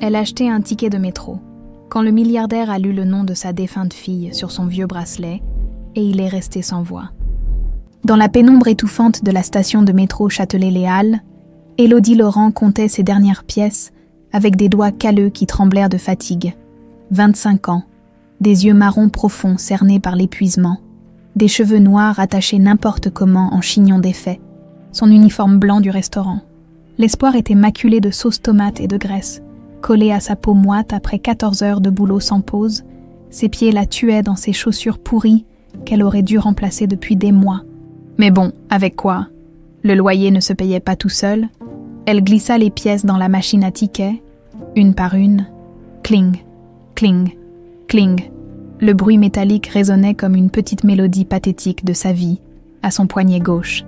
Elle achetait un ticket de métro, quand le milliardaire a lu le nom de sa défunte fille sur son vieux bracelet, et il est resté sans voix. Dans la pénombre étouffante de la station de métro Châtelet-Les Halles, Élodie Laurent comptait ses dernières pièces avec des doigts calleux qui tremblèrent de fatigue. 25 ans, des yeux marrons profonds cernés par l'épuisement, des cheveux noirs attachés n'importe comment en chignon défait, son uniforme blanc du restaurant. L'espoir était maculé de sauce tomate et de graisse, collé à sa peau moite après 14 heures de boulot sans pause. Ses pieds la tuaient dans ses chaussures pourries qu'elle aurait dû remplacer depuis des mois. Mais bon, avec quoi? Le loyer ne se payait pas tout seul. Elle glissa les pièces dans la machine à tickets, une par une. Cling, cling, cling. Le bruit métallique résonnait comme une petite mélodie pathétique de sa vie, à son poignet gauche.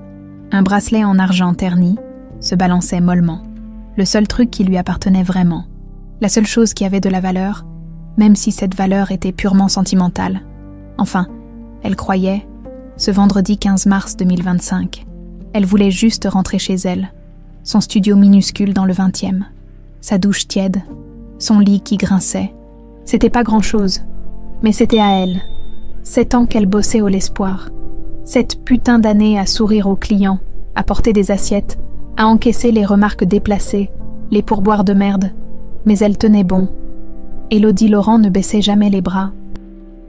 Un bracelet en argent terni se balançait mollement. Le seul truc qui lui appartenait vraiment. La seule chose qui avait de la valeur, même si cette valeur était purement sentimentale. Enfin, elle croyait, ce vendredi 15 mars 2025, elle voulait juste rentrer chez elle, son studio minuscule dans le 20e, sa douche tiède, son lit qui grinçait. C'était pas grand-chose, mais c'était à elle. 7 ans qu'elle bossait au L'Espoir. 7 putains d'années à sourire aux clients, à porter des assiettes, à encaisser les remarques déplacées, les pourboires de merde. Mais elle tenait bon. Élodie Laurent ne baissait jamais les bras.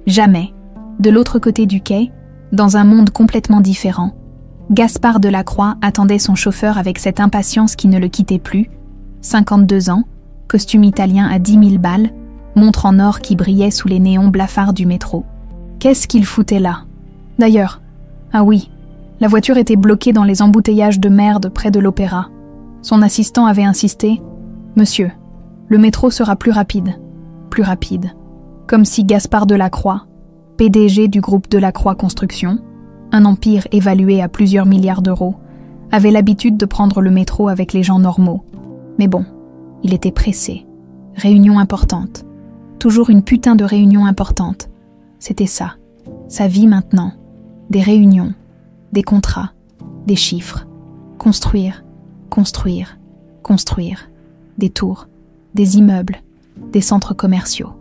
Jamais. De l'autre côté du quai, dans un monde complètement différent, Gaspard Delacroix attendait son chauffeur avec cette impatience qui ne le quittait plus. 52 ans, costume italien à 10 000 balles, montre en or qui brillait sous les néons blafards du métro. Qu'est-ce qu'il foutait là? D'ailleurs, ah oui, la voiture était bloquée dans les embouteillages de merde près de l'Opéra. Son assistant avait insisté « Monsieur, le métro sera plus rapide. » Plus rapide. Comme si Gaspard Delacroix, PDG du groupe Delacroix Construction, un empire évalué à plusieurs milliards d'euros, avait l'habitude de prendre le métro avec les gens normaux. Mais bon, il était pressé. Réunion importante. Toujours une putain de réunion importante. C'était ça. Sa vie maintenant. Des réunions. Des contrats. Des chiffres. Construire. Construire. Construire. Des tours. Des immeubles. Des centres commerciaux.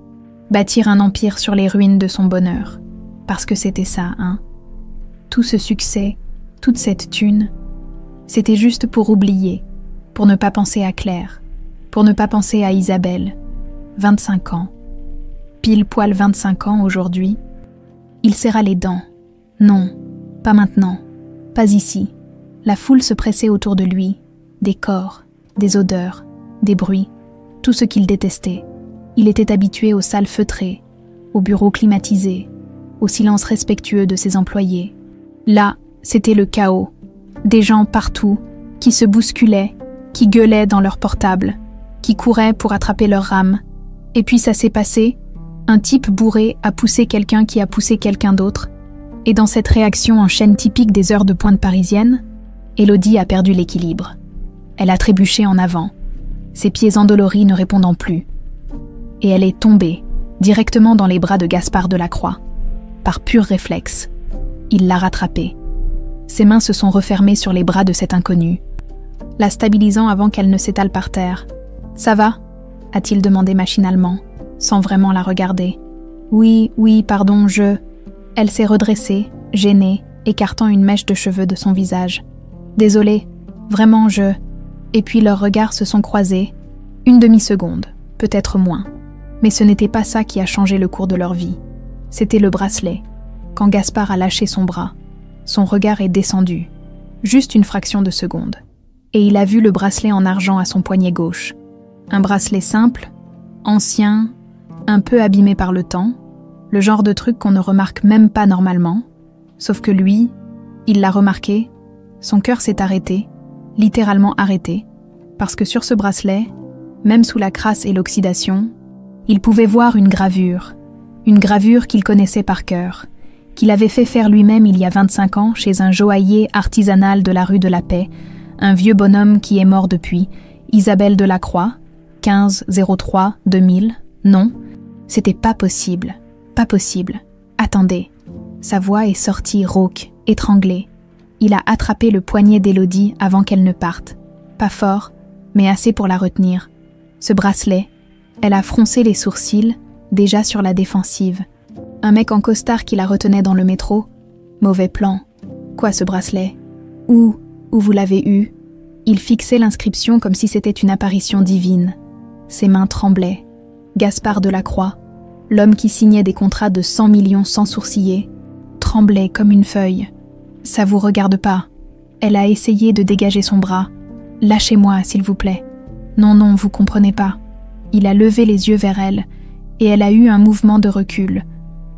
Bâtir un empire sur les ruines de son bonheur. Parce que c'était ça, hein. Tout ce succès, toute cette thune, c'était juste pour oublier, pour ne pas penser à Claire, pour ne pas penser à Isabelle. 25 ans. Pile poil 25 ans aujourd'hui. Il serra les dents. Non, pas maintenant, pas ici. La foule se pressait autour de lui, des corps, des odeurs, des bruits, tout ce qu'il détestait. Il était habitué aux salles feutrées, aux bureaux climatisés, au silence respectueux de ses employés. Là, c'était le chaos. Des gens partout, qui se bousculaient, qui gueulaient dans leurs portables, qui couraient pour attraper leur rame. Et puis ça s'est passé, un type bourré a poussé quelqu'un qui a poussé quelqu'un d'autre, et dans cette réaction en chaîne typique des heures de pointe parisiennes, Élodie a perdu l'équilibre. Elle a trébuché en avant, ses pieds endoloris ne répondant plus. Et elle est tombée, directement dans les bras de Gaspard Delacroix. Par pur réflexe, il l'a rattrapée. Ses mains se sont refermées sur les bras de cet inconnu, la stabilisant avant qu'elle ne s'étale par terre. « Ça va ?» a-t-il demandé machinalement, sans vraiment la regarder. « Oui, pardon, je... » Elle s'est redressée, gênée, écartant une mèche de cheveux de son visage. « Désolée, vraiment, je... » Et puis leurs regards se sont croisés. Une demi-seconde, peut-être moins. Mais ce n'était pas ça qui a changé le cours de leur vie. C'était le bracelet. Quand Gaspard a lâché son bras, son regard est descendu. Juste une fraction de seconde. Et il a vu le bracelet en argent à son poignet gauche. Un bracelet simple, ancien, un peu abîmé par le temps, le genre de truc qu'on ne remarque même pas normalement. Sauf que lui, il l'a remarqué, son cœur s'est arrêté, littéralement arrêté, parce que sur ce bracelet, même sous la crasse et l'oxydation, il pouvait voir une gravure qu'il connaissait par cœur, qu'il avait fait faire lui-même il y a 25 ans chez un joaillier artisanal de la rue de la Paix, un vieux bonhomme qui est mort depuis, Isabelle Delacroix, 15-03-2000, non, c'était pas possible, pas possible. Attendez, sa voix est sortie rauque, étranglée. Il a attrapé le poignet d'Élodie avant qu'elle ne parte. Pas fort, mais assez pour la retenir. Ce bracelet, Elle a froncé les sourcils, déjà sur la défensive. Un mec en costard qui la retenait dans le métro. Mauvais plan. Quoi ce bracelet? Où vous l'avez eu? Il fixait l'inscription comme si c'était une apparition divine. Ses mains tremblaient. Gaspard Delacroix, l'homme qui signait des contrats de 100 millions sans sourciller, tremblait comme une feuille. Ça vous regarde pas. Elle a essayé de dégager son bras. Lâchez-moi, s'il vous plaît. Non, vous comprenez pas. Il a levé les yeux vers elle, et elle a eu un mouvement de recul,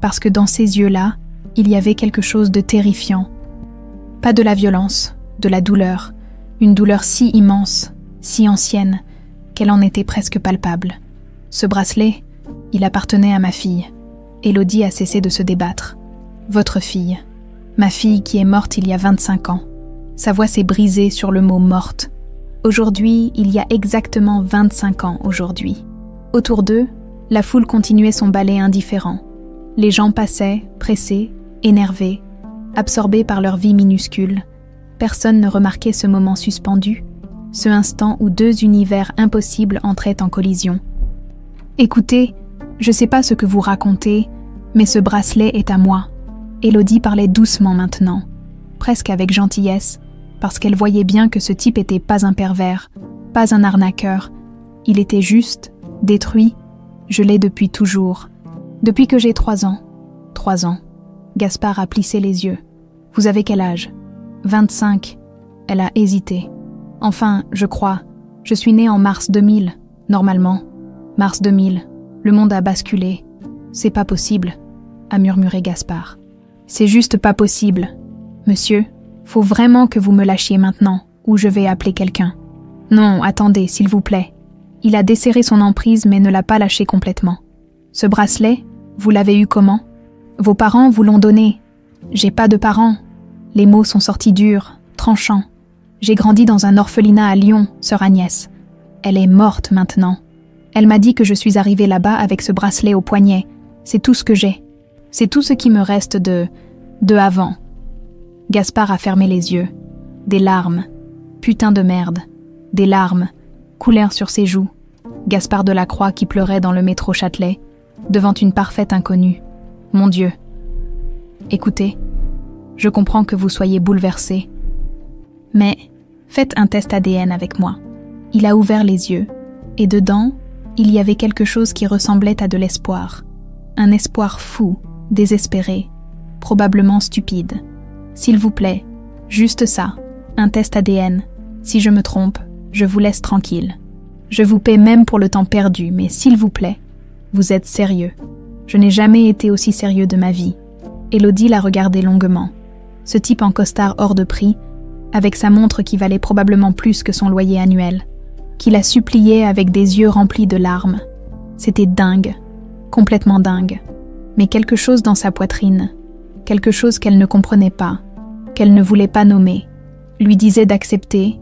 parce que dans ces yeux-là, il y avait quelque chose de terrifiant. Pas de la violence, de la douleur, une douleur si immense, si ancienne, qu'elle en était presque palpable. Ce bracelet, il appartenait à ma fille. Élodie a cessé de se débattre. Votre fille. Ma fille qui est morte il y a 25 ans. Sa voix s'est brisée sur le mot « morte ». Aujourd'hui, il y a exactement 25 ans aujourd'hui. Autour d'eux, la foule continuait son ballet indifférent. Les gens passaient, pressés, énervés, absorbés par leur vie minuscule. Personne ne remarquait ce moment suspendu, ce instant où deux univers impossibles entraient en collision. Écoutez, je sais pas ce que vous racontez, mais ce bracelet est à moi. Élodie parlait doucement maintenant, presque avec gentillesse, parce qu'elle voyait bien que ce type était pas un pervers, pas un arnaqueur. Il était juste, détruit. Je l'ai depuis toujours. Depuis que j'ai 3 ans. 3 ans. Gaspard a plissé les yeux. Vous avez quel âge? 25. Elle a hésité. Enfin, je crois. Je suis née en mars 2000, normalement. Mars 2000. Le monde a basculé. C'est pas possible, a murmuré Gaspard. C'est juste pas possible. Monsieur, faut vraiment que vous me lâchiez maintenant, ou je vais appeler quelqu'un. Non, attendez, s'il vous plaît. Il a desserré son emprise mais ne l'a pas lâché complètement. Ce bracelet, vous l'avez eu comment? Vos parents vous l'ont donné. J'ai pas de parents. Les mots sont sortis durs, tranchants. J'ai grandi dans un orphelinat à Lyon, sœur Agnès. Elle est morte maintenant. Elle m'a dit que je suis arrivée là-bas avec ce bracelet au poignet. C'est tout ce que j'ai. C'est tout ce qui me reste de avant. Gaspard a fermé les yeux. Des larmes. Putain de merde. Des larmes coulèrent sur ses joues. Gaspard Delacroix qui pleurait dans le métro Châtelet, devant une parfaite inconnue. Mon Dieu. Écoutez, je comprends que vous soyez bouleversé. Mais faites un test ADN avec moi. Il a ouvert les yeux, et dedans, il y avait quelque chose qui ressemblait à de l'espoir. Un espoir fou, désespéré, probablement stupide. S'il vous plaît, juste ça, un test ADN. Si je me trompe, je vous laisse tranquille. Je vous paie même pour le temps perdu, mais s'il vous plaît, vous êtes sérieux. Je n'ai jamais été aussi sérieux de ma vie. Élodie l'a regardé longuement. Ce type en costard hors de prix, avec sa montre qui valait probablement plus que son loyer annuel, qui la suppliait avec des yeux remplis de larmes. C'était dingue, complètement dingue. Mais quelque chose dans sa poitrine, quelque chose qu'elle ne comprenait pas, qu'elle ne voulait pas nommer, lui disait d'accepter.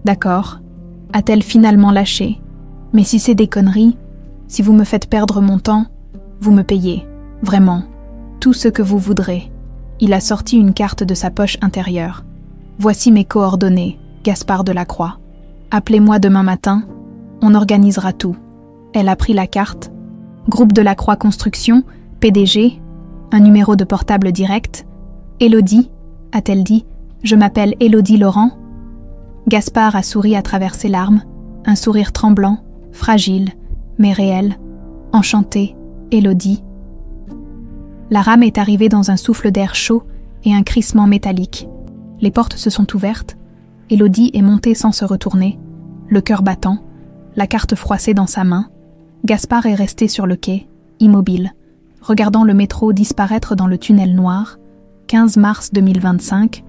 D'accord, a-t-elle finalement lâché? Mais si c'est des conneries, si vous me faites perdre mon temps, vous me payez, vraiment, tout ce que vous voudrez. Il a sorti une carte de sa poche intérieure. Voici mes coordonnées, Gaspard Delacroix. Appelez-moi demain matin, on organisera tout. Elle a pris la carte. Groupe Delacroix Construction, PDG, un numéro de portable direct. Élodie, a-t-elle dit, je m'appelle Élodie Laurent. Gaspard a souri à travers ses larmes, un sourire tremblant, fragile, mais réel. Enchanté, Élodie. La rame est arrivée dans un souffle d'air chaud et un crissement métallique. Les portes se sont ouvertes. Élodie est montée sans se retourner, le cœur battant, la carte froissée dans sa main. Gaspard est resté sur le quai, immobile, regardant le métro disparaître dans le tunnel noir. 15 mars 2025,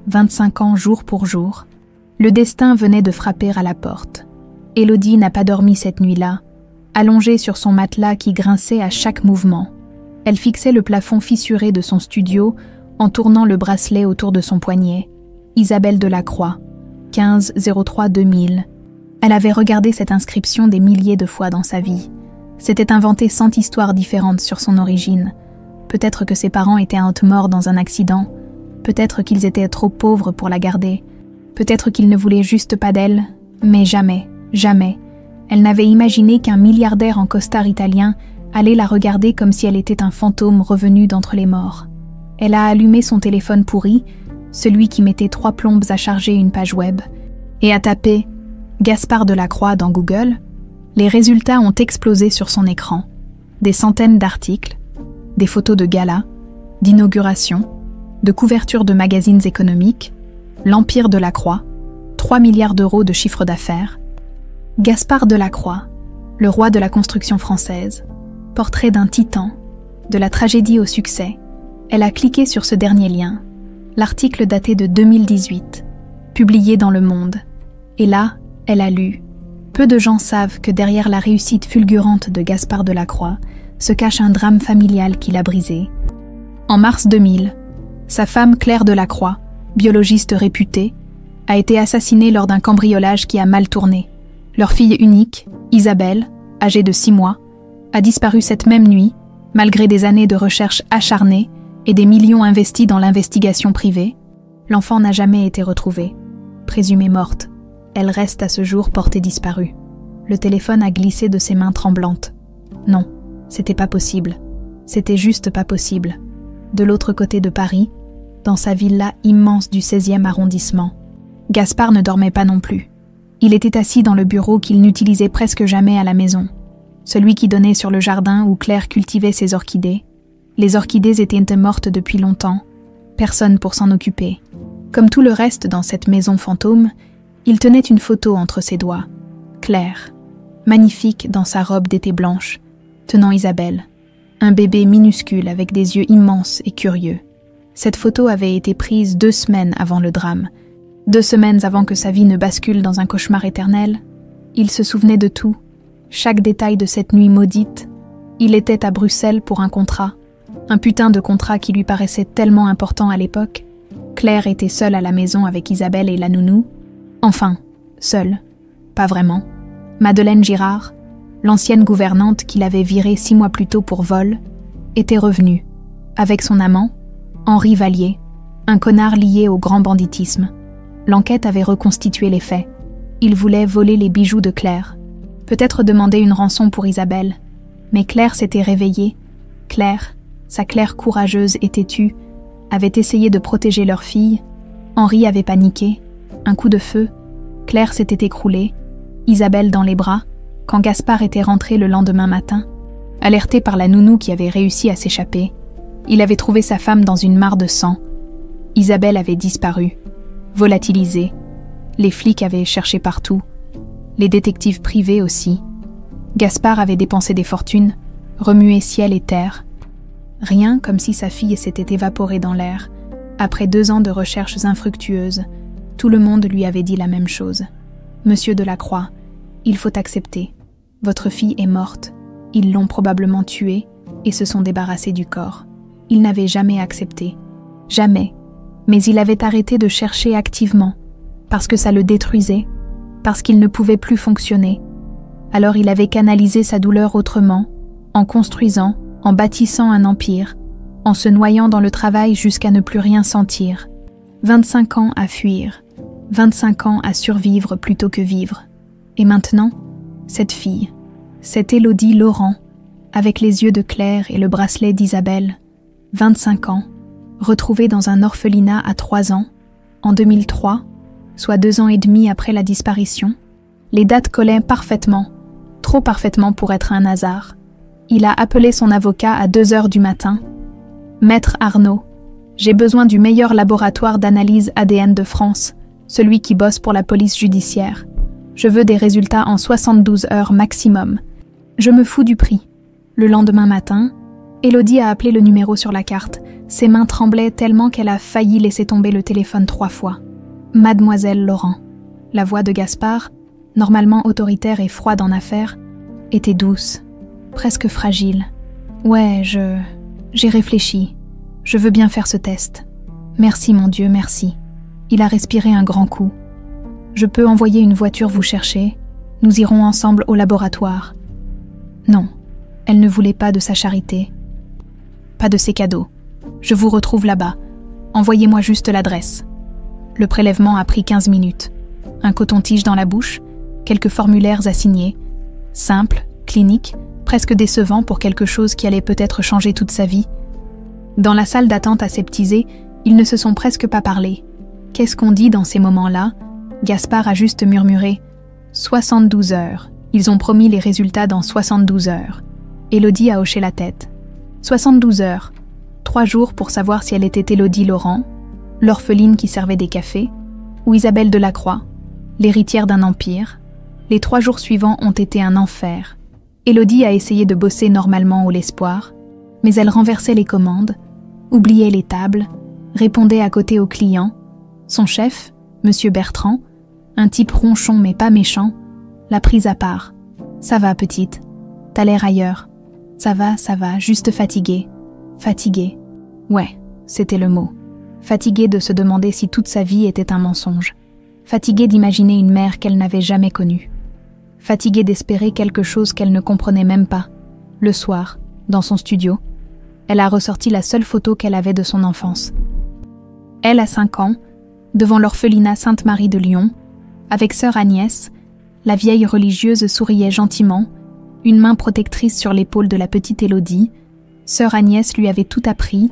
25 ans jour pour jour. Le destin venait de frapper à la porte. Élodie n'a pas dormi cette nuit-là, allongée sur son matelas qui grinçait à chaque mouvement. Elle fixait le plafond fissuré de son studio en tournant le bracelet autour de son poignet. Isabelle Delacroix, 15-03-2000. Elle avait regardé cette inscription des milliers de fois dans sa vie. S'était inventée 100 histoires différentes sur son origine. Peut-être que ses parents étaient morts dans un accident. Peut-être qu'ils étaient trop pauvres pour la garder. Peut-être qu'ils ne voulaient juste pas d'elle. Mais jamais, jamais, Elle n'avait imaginé qu'un milliardaire en costard italien allait la regarder comme si elle était un fantôme revenu d'entre les morts. Elle a allumé son téléphone pourri, celui qui mettait 3 plombes à charger une page web, et a tapé « Gaspard Delacroix » dans Google. Les résultats ont explosé sur son écran. Des centaines d'articles, des photos de galas, d'inauguration, de couvertures de magazines économiques, l'Empire Delacroix, 3 milliards d'euros de chiffre d'affaires. Gaspard Delacroix, le roi de la construction française, portrait d'un titan, de la tragédie au succès. Elle a cliqué sur ce dernier lien. L'article datait de 2018, publié dans Le Monde. Et là, elle a lu. Peu de gens savent que derrière la réussite fulgurante de Gaspard Delacroix se cache un drame familial qui l'a brisé. En mars 2000, sa femme Claire Delacroix, biologiste réputée, a été assassinée lors d'un cambriolage qui a mal tourné. Leur fille unique, Isabelle, âgée de 6 mois, a disparu cette même nuit, malgré des années de recherche acharnées et des millions investis dans l'investigation privée. L'enfant n'a jamais été retrouvée. Présumée morte, elle reste à ce jour portée disparue. Le téléphone a glissé de ses mains tremblantes. Non, c'était pas possible. C'était juste pas possible. De l'autre côté de Paris, dans sa villa immense du 16e arrondissement, Gaspard ne dormait pas non plus. Il était assis dans le bureau qu'il n'utilisait presque jamais à la maison. Celui qui donnait sur le jardin où Claire cultivait ses orchidées. Les orchidées étaient mortes depuis longtemps. Personne pour s'en occuper. Comme tout le reste dans cette maison fantôme, il tenait une photo entre ses doigts. Claire, magnifique dans sa robe d'été blanche, tenant Isabelle. Un bébé minuscule avec des yeux immenses et curieux. Cette photo avait été prise 2 semaines avant le drame. 2 semaines avant que sa vie ne bascule dans un cauchemar éternel. Il se souvenait de tout. Chaque détail de cette nuit maudite. Il était à Bruxelles pour un contrat. Un putain de contrat qui lui paraissait tellement important à l'époque. Claire était seule à la maison avec Isabelle et la nounou. Enfin, seule. Pas vraiment. Madeleine Girard, l'ancienne gouvernante qui l'avait virée 6 mois plus tôt pour vol, était revenue. Avec son amant, Henri Vallier, un connard lié au grand banditisme. L'enquête avait reconstitué les faits. Il voulait voler les bijoux de Claire. Peut-être demander une rançon pour Isabelle. Mais Claire s'était réveillée. Claire, sa Claire courageuse et têtue, avait essayé de protéger leur fille. Henri avait paniqué. Un coup de feu. Claire s'était écroulée. Isabelle dans les bras, quand Gaspard était rentré le lendemain matin. Alerté par la nounou qui avait réussi à s'échapper, il avait trouvé sa femme dans une mare de sang. Isabelle avait disparu, volatilisée. Les flics avaient cherché partout. Les détectives privés aussi. Gaspard avait dépensé des fortunes, remué ciel et terre. Rien comme si sa fille s'était évaporée dans l'air. Après 2 ans de recherches infructueuses, tout le monde lui avait dit la même chose. « Monsieur Delacroix, il faut accepter. Votre fille est morte. Ils l'ont probablement tuée et se sont débarrassés du corps. » Il n'avait jamais accepté. Jamais. Mais il avait arrêté de chercher activement, parce que ça le détruisait, parce qu'il ne pouvait plus fonctionner. Alors il avait canalisé sa douleur autrement, en construisant, en bâtissant un empire, en se noyant dans le travail jusqu'à ne plus rien sentir. 25 ans à fuir, 25 ans à survivre plutôt que vivre. Et maintenant, cette fille, cette Élodie Laurent, avec les yeux de Claire et le bracelet d'Isabelle, 25 ans, retrouvée dans un orphelinat à 3 ans, en 2003, soit 2 ans et demi après la disparition. Les dates collaient parfaitement, trop parfaitement pour être un hasard. Il a appelé son avocat à 2 heures du matin. « Maître Arnaud, j'ai besoin du meilleur laboratoire d'analyse ADN de France, celui qui bosse pour la police judiciaire. Je veux des résultats en 72 heures maximum. Je me fous du prix. » Le lendemain matin, Élodie a appelé le numéro sur la carte. Ses mains tremblaient tellement qu'elle a failli laisser tomber le téléphone 3 fois. Mademoiselle Laurent. La voix de Gaspard, normalement autoritaire et froide en affaires, était douce, presque fragile. « Ouais, j'ai réfléchi. Je veux bien faire ce test. Merci mon Dieu, merci. » Il a respiré un grand coup. « Je peux envoyer une voiture vous chercher. Nous irons ensemble au laboratoire. » Non, elle ne voulait pas de sa charité. Pas de ses cadeaux. Je vous retrouve là-bas. Envoyez-moi juste l'adresse. Le prélèvement a pris 15 minutes. Un coton-tige dans la bouche, quelques formulaires à signer, simple, clinique, presque décevant pour quelque chose qui allait peut-être changer toute sa vie. Dans la salle d'attente aseptisée, ils ne se sont presque pas parlé. Qu'est-ce qu'on dit dans ces moments-là? Gaspard a juste murmuré « 72 heures. Ils ont promis les résultats dans 72 heures. » Élodie a hoché la tête. 72 heures. 3 jours pour savoir si elle était Élodie Laurent, l'orpheline qui servait des cafés, ou Isabelle Delacroix, l'héritière d'un empire. Les 3 jours suivants ont été un enfer. Élodie a essayé de bosser normalement au l'espoir, mais elle renversait les commandes, oubliait les tables, répondait à côté aux clients. Son chef, Monsieur Bertrand, un type ronchon mais pas méchant, l'a prise à part. « Ça va, petite. T'as l'air ailleurs. Ça va, juste fatiguée. » Fatiguée. Ouais, c'était le mot. Fatiguée de se demander si toute sa vie était un mensonge. Fatiguée d'imaginer une mère qu'elle n'avait jamais connue. Fatiguée d'espérer quelque chose qu'elle ne comprenait même pas. Le soir, dans son studio, elle a ressorti la seule photo qu'elle avait de son enfance. Elle a 5 ans, devant l'orphelinat Sainte-Marie de Lyon, avec sœur Agnès, la vieille religieuse souriait gentiment, une main protectrice sur l'épaule de la petite Élodie. Sœur Agnès lui avait tout appris,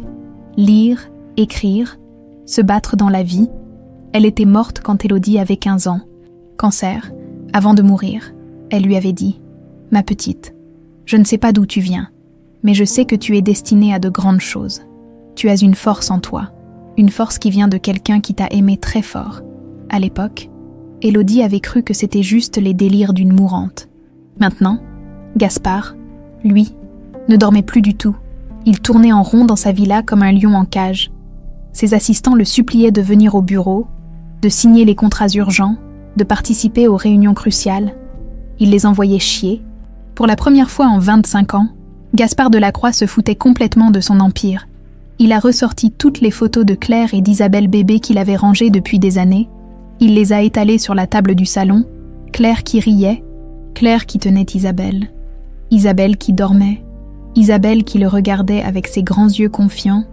lire, écrire, se battre dans la vie. Elle était morte quand Élodie avait 15 ans. Cancer, avant de mourir, elle lui avait dit « Ma petite, je ne sais pas d'où tu viens, mais je sais que tu es destinée à de grandes choses. Tu as une force en toi, une force qui vient de quelqu'un qui t'a aimé très fort. » À l'époque, Élodie avait cru que c'était juste les délires d'une mourante. Maintenant, Gaspard, lui, ne dormait plus du tout. Il tournait en rond dans sa villa comme un lion en cage. Ses assistants le suppliaient de venir au bureau, de signer les contrats urgents, de participer aux réunions cruciales. Il les envoyait chier. Pour la première fois en 25 ans, Gaspard Delacroix se foutait complètement de son empire. Il a ressorti toutes les photos de Claire et d'Isabelle bébé qu'il avait rangées depuis des années. Il les a étalées sur la table du salon. Claire qui riait, Claire qui tenait Isabelle, Isabelle qui dormait, Isabelle qui le regardait avec ses grands yeux confiants.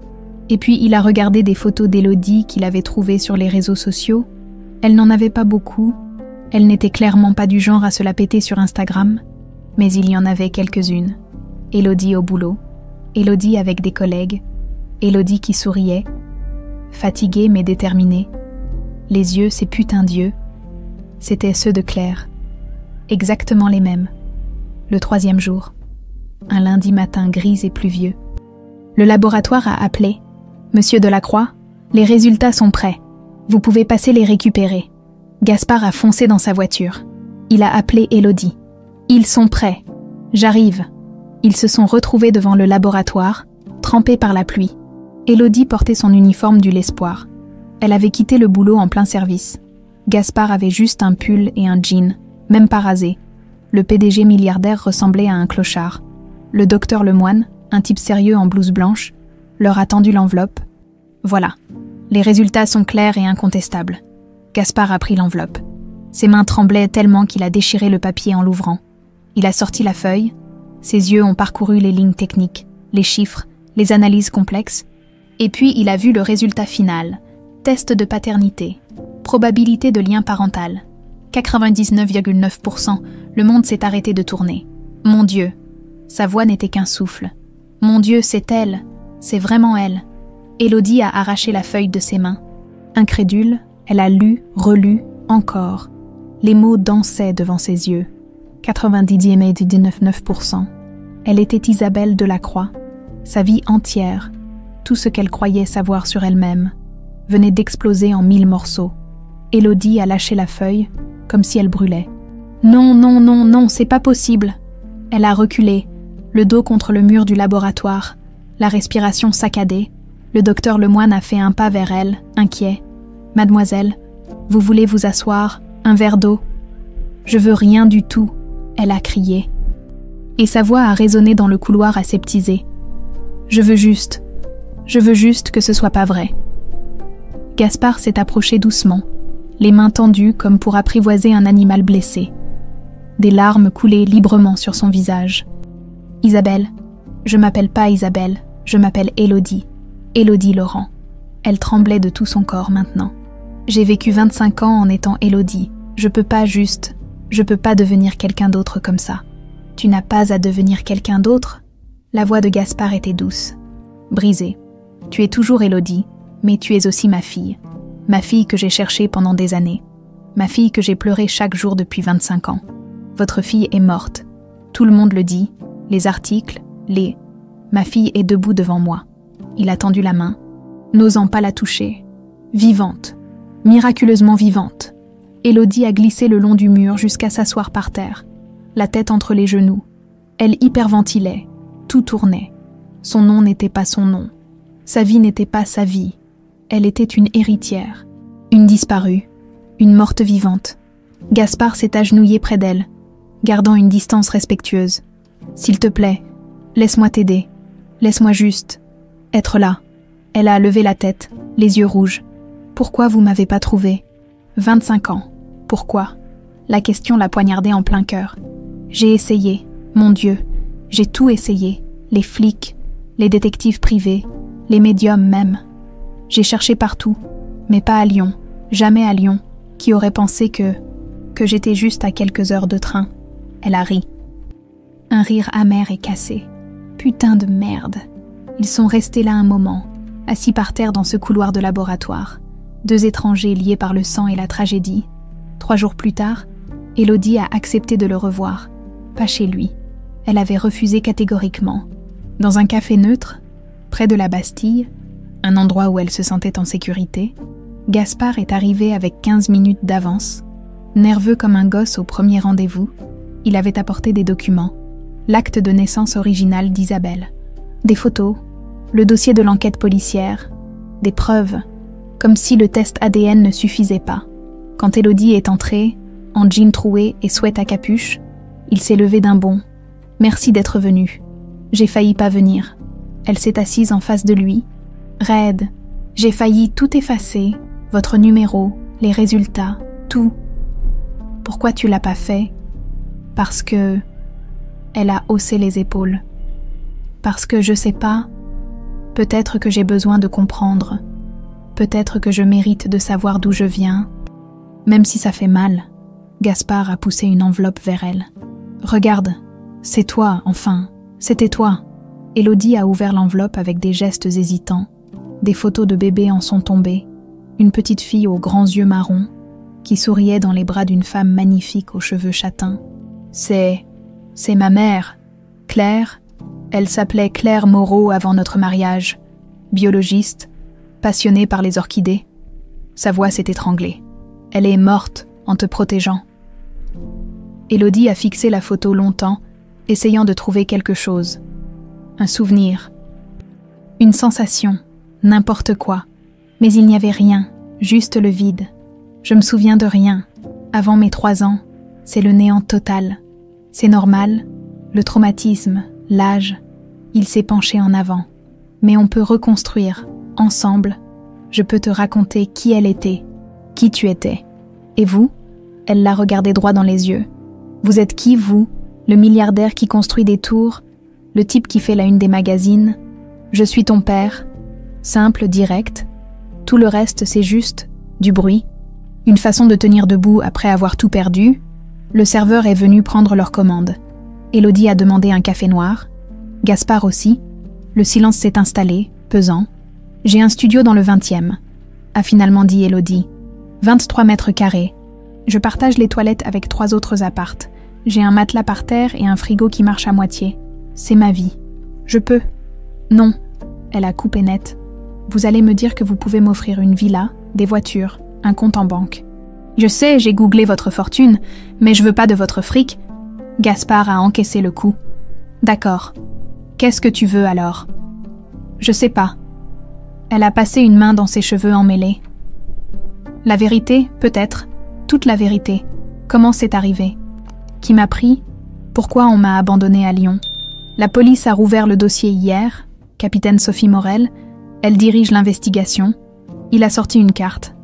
Et puis il a regardé des photos d'Élodie qu'il avait trouvées sur les réseaux sociaux. Elle n'en avait pas beaucoup. Elle n'était clairement pas du genre à se la péter sur Instagram. Mais il y en avait quelques-unes. Élodie au boulot, Élodie avec des collègues, Élodie qui souriait, fatiguée mais déterminée. Les yeux, ces putains d'yeux, c'étaient ceux de Claire. Exactement les mêmes. Le 3e jour, un lundi matin gris et pluvieux. Le laboratoire a appelé. « Monsieur Delacroix, les résultats sont prêts. Vous pouvez passer les récupérer. » Gaspard a foncé dans sa voiture. Il a appelé Élodie. « Ils sont prêts. J'arrive. » Ils se sont retrouvés devant le laboratoire, trempés par la pluie. Élodie portait son uniforme du L'Espoir. Elle avait quitté le boulot en plein service. Gaspard avait juste un pull et un jean, même pas rasé. Le PDG milliardaire ressemblait à un clochard. Le docteur Lemoine, un type sérieux en blouse blanche, leur a tendu l'enveloppe. Voilà, les résultats sont clairs et incontestables. Gaspard a pris l'enveloppe. Ses mains tremblaient tellement qu'il a déchiré le papier en l'ouvrant. Il a sorti la feuille. Ses yeux ont parcouru les lignes techniques, les chiffres, les analyses complexes. Et puis il a vu le résultat final. Test de paternité. Probabilité de lien parental. 99,9%. Le monde s'est arrêté de tourner. Mon Dieu. Sa voix n'était qu'un souffle. Mon Dieu, c'est elle. C'est vraiment elle. Élodie a arraché la feuille de ses mains. Incrédule, elle a lu, relu, encore. Les mots dansaient devant ses yeux. 99,9%. Elle était Isabelle Delacroix. Sa vie entière, tout ce qu'elle croyait savoir sur elle-même, venait d'exploser en 1000 morceaux. Élodie a lâché la feuille, comme si elle brûlait. Non, non, non, non, c'est pas possible. Elle a reculé, le dos contre le mur du laboratoire, la respiration saccadée. Le docteur Lemoine a fait un pas vers elle, inquiet. « Mademoiselle, vous voulez vous asseoir, un verre d'eau ?»« Je veux rien du tout, » elle a crié. Et sa voix a résonné dans le couloir aseptisé. « Je veux juste que ce soit pas vrai. » Gaspard s'est approché doucement, les mains tendues comme pour apprivoiser un animal blessé. Des larmes coulaient librement sur son visage. « Isabelle, je m'appelle pas Isabelle, je m'appelle Élodie. Élodie Laurent. » Elle tremblait de tout son corps maintenant. « J'ai vécu 25 ans en étant Élodie. Je peux pas devenir quelqu'un d'autre comme ça. Tu n'as pas à devenir quelqu'un d'autre. La voix de Gaspard était douce, brisée. Tu es toujours Élodie, mais tu es aussi ma fille que j'ai cherchée pendant des années, ma fille que j'ai pleurée chaque jour depuis 25 ans. Votre fille est morte. Tout le monde le dit, les articles, Ma fille est debout devant moi. Il a tendu la main, n'osant pas la toucher. Vivante, miraculeusement vivante. Élodie a glissé le long du mur jusqu'à s'asseoir par terre, la tête entre les genoux. Elle hyperventilait, tout tournait. Son nom n'était pas son nom. Sa vie n'était pas sa vie. Elle était une héritière, une disparue, une morte vivante. Gaspard s'est agenouillé près d'elle, gardant une distance respectueuse. « S'il te plaît, laisse-moi t'aider. Laisse-moi juste être là. » Elle a levé la tête, les yeux rouges. « Pourquoi vous m'avez pas trouvé ? 25 ans. Pourquoi ?» La question l'a poignardée en plein cœur. J'ai essayé, mon Dieu, j'ai tout essayé. Les flics, les détectives privés, les médiums même. J'ai cherché partout, mais pas à Lyon, jamais à Lyon. Qui aurait pensé que j'étais juste à quelques heures de train. Elle a ri. Un rire amer et cassé. Putain de merde. Ils sont restés là un moment, assis par terre dans ce couloir de laboratoire. Deux étrangers liés par le sang et la tragédie. 3 jours plus tard, Élodie a accepté de le revoir. Pas chez lui. Elle avait refusé catégoriquement. Dans un café neutre, près de la Bastille, un endroit où elle se sentait en sécurité, Gaspard est arrivé avec 15 minutes d'avance. Nerveux comme un gosse au premier rendez-vous, il avait apporté des documents, l'acte de naissance original d'Isabelle, des photos, le dossier de l'enquête policière, des preuves, comme si le test ADN ne suffisait pas. Quand Élodie est entrée, en jean troué et sweat à capuche, il s'est levé d'un bond. « Merci d'être venu. J'ai failli pas venir. » Elle s'est assise en face de lui. « Raide, j'ai failli tout effacer, votre numéro, les résultats, tout. Pourquoi tu l'as pas fait ? Parce que... » Elle a haussé les épaules. « Parce que je sais pas. Peut-être que j'ai besoin de comprendre. Peut-être que je mérite de savoir d'où je viens. Même si ça fait mal. » Gaspard a poussé une enveloppe vers elle. « Regarde, c'est toi, enfin. C'était toi. » Élodie a ouvert l'enveloppe avec des gestes hésitants. Des photos de bébés en sont tombées. Une petite fille aux grands yeux marrons, qui souriait dans les bras d'une femme magnifique aux cheveux châtains. « C'est ma mère, Claire. Elle s'appelait Claire Moreau avant notre mariage. Biologiste, passionnée par les orchidées. Sa voix s'est étranglée. Elle est morte en te protégeant. » Élodie a fixé la photo longtemps, essayant de trouver quelque chose. Un souvenir. Une sensation, n'importe quoi. Mais il n'y avait rien, juste le vide. Je me souviens de rien. Avant mes 3 ans, c'est le néant total. C'est normal, le traumatisme, l'âge, il s'est penché en avant. Mais on peut reconstruire, ensemble. Je peux te raconter qui elle était, qui tu étais. Et vous ? Elle l'a regardé droit dans les yeux. Vous êtes qui, vous ? Le milliardaire qui construit des tours ? Le type qui fait la une des magazines ? Je suis ton père. Simple, direct. Tout le reste, c'est juste du bruit. Une façon de tenir debout après avoir tout perdu. Le serveur est venu prendre leur commande. Élodie a demandé un café noir. Gaspard aussi. Le silence s'est installé, pesant. « J'ai un studio dans le 20e, » a finalement dit Élodie. 23 mètres carrés. Je partage les toilettes avec 3 autres appartes. J'ai un matelas par terre et un frigo qui marche à moitié. C'est ma vie. Je peux. Non. Elle a coupé net. Vous allez me dire que vous pouvez m'offrir une villa, des voitures, un compte en banque. Je sais, j'ai googlé votre fortune, mais je veux pas de votre fric. Gaspard a encaissé le coup. D'accord. Qu'est-ce que tu veux alors ? Je sais pas. Elle a passé une main dans ses cheveux emmêlés. La vérité, peut-être. Toute la vérité. Comment c'est arrivé ? Qui m'a pris ? Pourquoi on m'a abandonné à Lyon ? La police a rouvert le dossier hier. Capitaine Sophie Morel. Elle dirige l'investigation. Il a sorti une carte.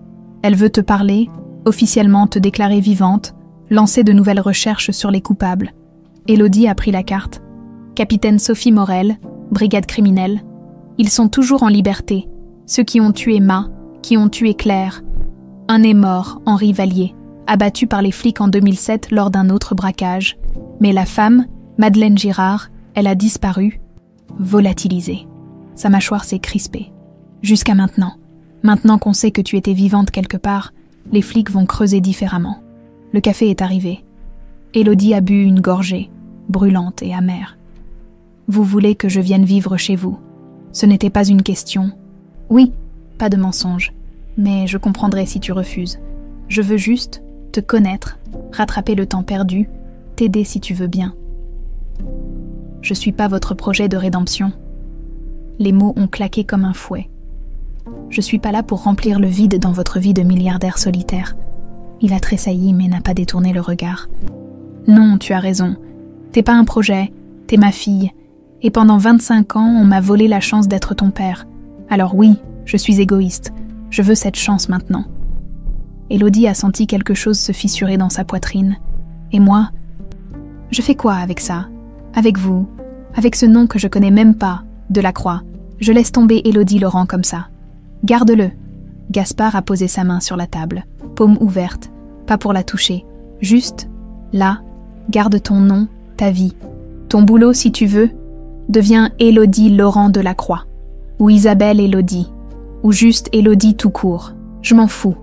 Elle veut te parler, officiellement te déclarer vivante, lancer de nouvelles recherches sur les coupables. Élodie a pris la carte. Capitaine Sophie Morel, brigade criminelle. Ils sont toujours en liberté. Ceux qui ont tué Ma, qui ont tué Claire. Un est mort, Henri Vallier, abattu par les flics en 2007 lors d'un autre braquage. Mais la femme, Madeleine Girard, elle a disparu, volatilisée. Sa mâchoire s'est crispée. Jusqu'à maintenant. Maintenant qu'on sait que tu étais vivante quelque part, les flics vont creuser différemment. Le café est arrivé. Élodie a bu une gorgée, brûlante et amère. Vous voulez que je vienne vivre chez vous? Ce n'était pas une question. Oui, pas de mensonge. Mais je comprendrai si tu refuses. Je veux juste te connaître, rattraper le temps perdu, t'aider si tu veux bien. Je suis pas votre projet de rédemption. Les mots ont claqué comme un fouet. Je suis pas là pour remplir le vide dans votre vie de milliardaire solitaire. Il a tressailli mais n'a pas détourné le regard. Non, tu as raison. T'es pas un projet, t'es ma fille. Et pendant 25 ans, on m'a volé la chance d'être ton père. Alors oui, je suis égoïste. Je veux cette chance maintenant. Élodie a senti quelque chose se fissurer dans sa poitrine. Et moi, je fais quoi avec ça? Avec vous? Avec ce nom que je connais même pas, Delacroix. Je laisse tomber Élodie Laurent comme ça. Garde-le. Gaspard a posé sa main sur la table, paume ouverte, pas pour la toucher. Juste, là, garde ton nom, ta vie. Ton boulot, si tu veux, devient Élodie Laurent Delacroix. Ou Isabelle Élodie. Ou juste Élodie tout court. Je m'en fous.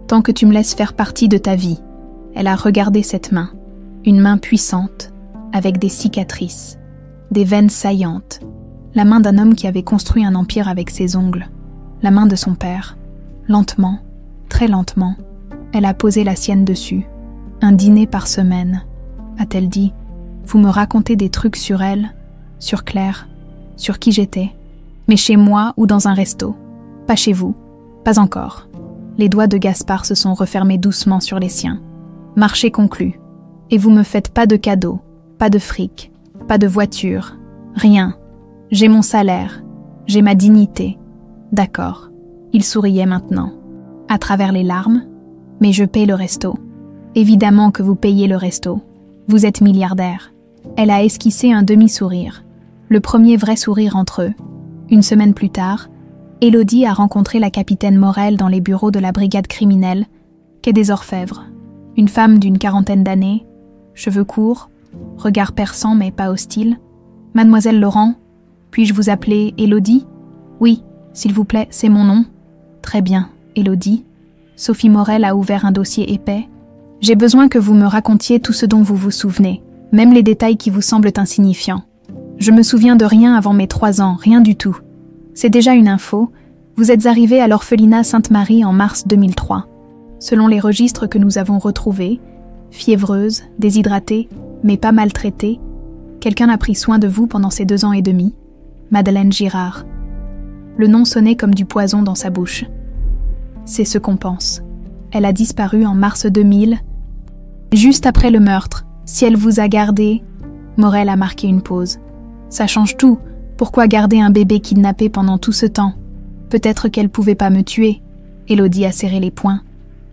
Tant que tu me laisses faire partie de ta vie. Elle a regardé cette main. Une main puissante, avec des cicatrices, des veines saillantes. La main d'un homme qui avait construit un empire avec ses ongles. La main de son père. Lentement, très lentement, elle a posé la sienne dessus. Un dîner par semaine, a-t-elle dit. Vous me racontez des trucs sur elle, sur Claire, sur qui j'étais. Mais chez moi ou dans un resto. Pas chez vous, pas encore. Les doigts de Gaspard se sont refermés doucement sur les siens. Marché conclu. Et vous me faites pas de cadeaux, pas de fric, pas de voiture, rien. J'ai mon salaire, j'ai ma dignité. D'accord. Il souriait maintenant, à travers les larmes. Mais je paie le resto. Évidemment que vous payez le resto. Vous êtes milliardaire. Elle a esquissé un demi-sourire. Le premier vrai sourire entre eux. Une semaine plus tard, Élodie a rencontré la capitaine Morel dans les bureaux de la brigade criminelle, quai des Orfèvres. Une femme d'une 40aine d'années, cheveux courts, regard perçant mais pas hostile. « Mademoiselle Laurent, puis-je vous appeler Élodie ? » ?»« Oui, s'il vous plaît, c'est mon nom. »« Très bien, Élodie. » Sophie Morel a ouvert un dossier épais. « J'ai besoin que vous me racontiez tout ce dont vous vous souvenez, même les détails qui vous semblent insignifiants. Je me souviens de rien avant mes 3 ans, rien du tout. C'est déjà une info. Vous êtes arrivée à l'orphelinat Sainte-Marie en mars 2003. Selon les registres que nous avons retrouvés, fiévreuse, déshydratée, mais pas maltraitée, quelqu'un a pris soin de vous pendant ces 2 ans et demi. Madeleine Girard. Le nom sonnait comme du poison dans sa bouche. C'est ce qu'on pense. Elle a disparu en mars 2000, juste après le meurtre. Si elle vous a gardé... Morel a marqué une pause. Ça change tout. Pourquoi garder un bébé kidnappé pendant tout ce temps? Peut-être qu'elle pouvait pas me tuer. Élodie a serré les poings.